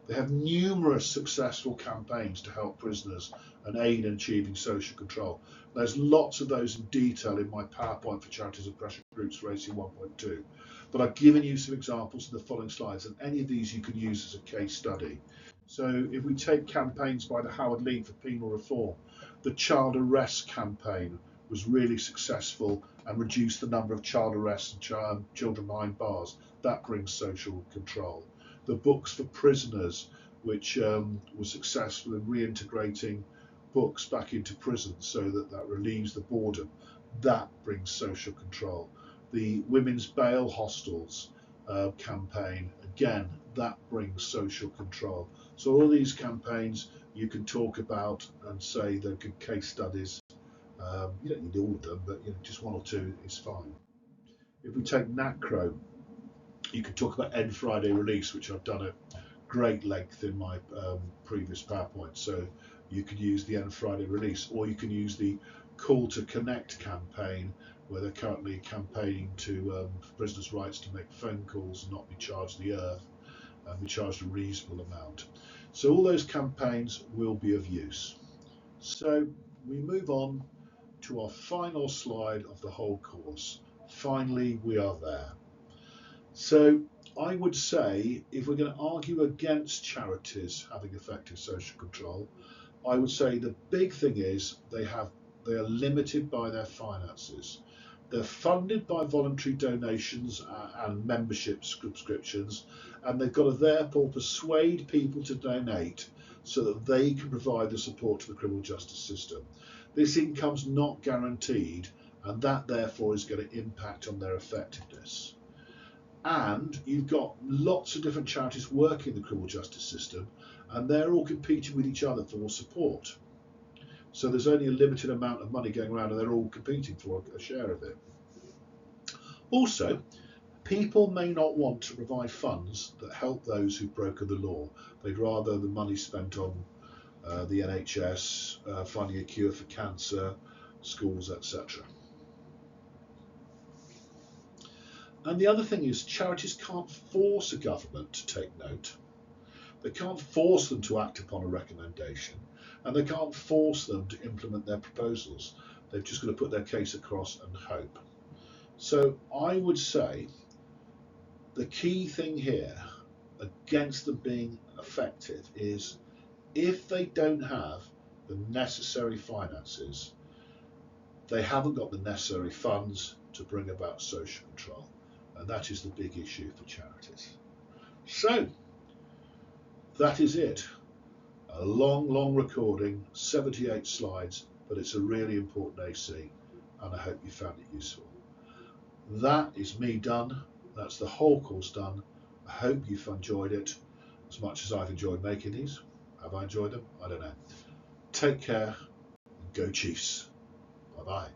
They have numerous successful campaigns to help prisoners and aid in achieving social control. There's lots of those in detail in my PowerPoint for charities and pressure groups for AC 1.2, but I've given you some examples in the following slides, and any of these you can use as a case study. So if we take campaigns by the Howard League for penal reform, the child arrest campaign was really successful and reduced the number of child arrests and children behind bars. That brings social control. The books for prisoners, which was successful in reintegrating books back into prison so that relieves the boredom. That brings social control. The women's bail hostels campaign, again, that brings social control. So all these campaigns you can talk about and say they're good case studies. You don't need all of them, but just one or two is fine. If we take NACRO, you can talk about End Friday Release, which I've done at great length in my previous PowerPoint. So you could use the End Friday release, or you can use the Call to Connect campaign, where they're currently campaigning to for prisoners' rights to make phone calls and not be charged the earth and be charged a reasonable amount. So all those campaigns will be of use. So we move on to our final slide of the whole course. Finally, we are there. So I would say, if we're going to argue against charities having effective social control, I would say the big thing is they are limited by their finances. They're funded by voluntary donations and membership subscriptions, and they've got to therefore persuade people to donate so that they can provide the support to the criminal justice system. This income's not guaranteed, and that therefore is going to impact on their effectiveness. And you've got lots of different charities working in the criminal justice system, and they're all competing with each other for support. So there's only a limited amount of money going around, and they're all competing for a share of it. Also, people may not want to provide funds that help those who've broken the law. They'd rather the money spent on the NHS, finding a cure for cancer, schools, etc. And the other thing is, charities can't force a government to take note. They can't force them to act upon a recommendation, and they can't force them to implement their proposals. They've just got to put their case across and hope. So I would say the key thing here against them being effective is, if they don't have the necessary finances, they haven't got the necessary funds to bring about social control. And that is the big issue for charities. So that is it. A long recording, 78 slides, but it's a really important AC, and I hope you found it useful. That is me done. That's the whole course done. I hope you've enjoyed it as much as I've enjoyed making these. Have I enjoyed them? I don't know. Take care. Go Chiefs. Bye-bye.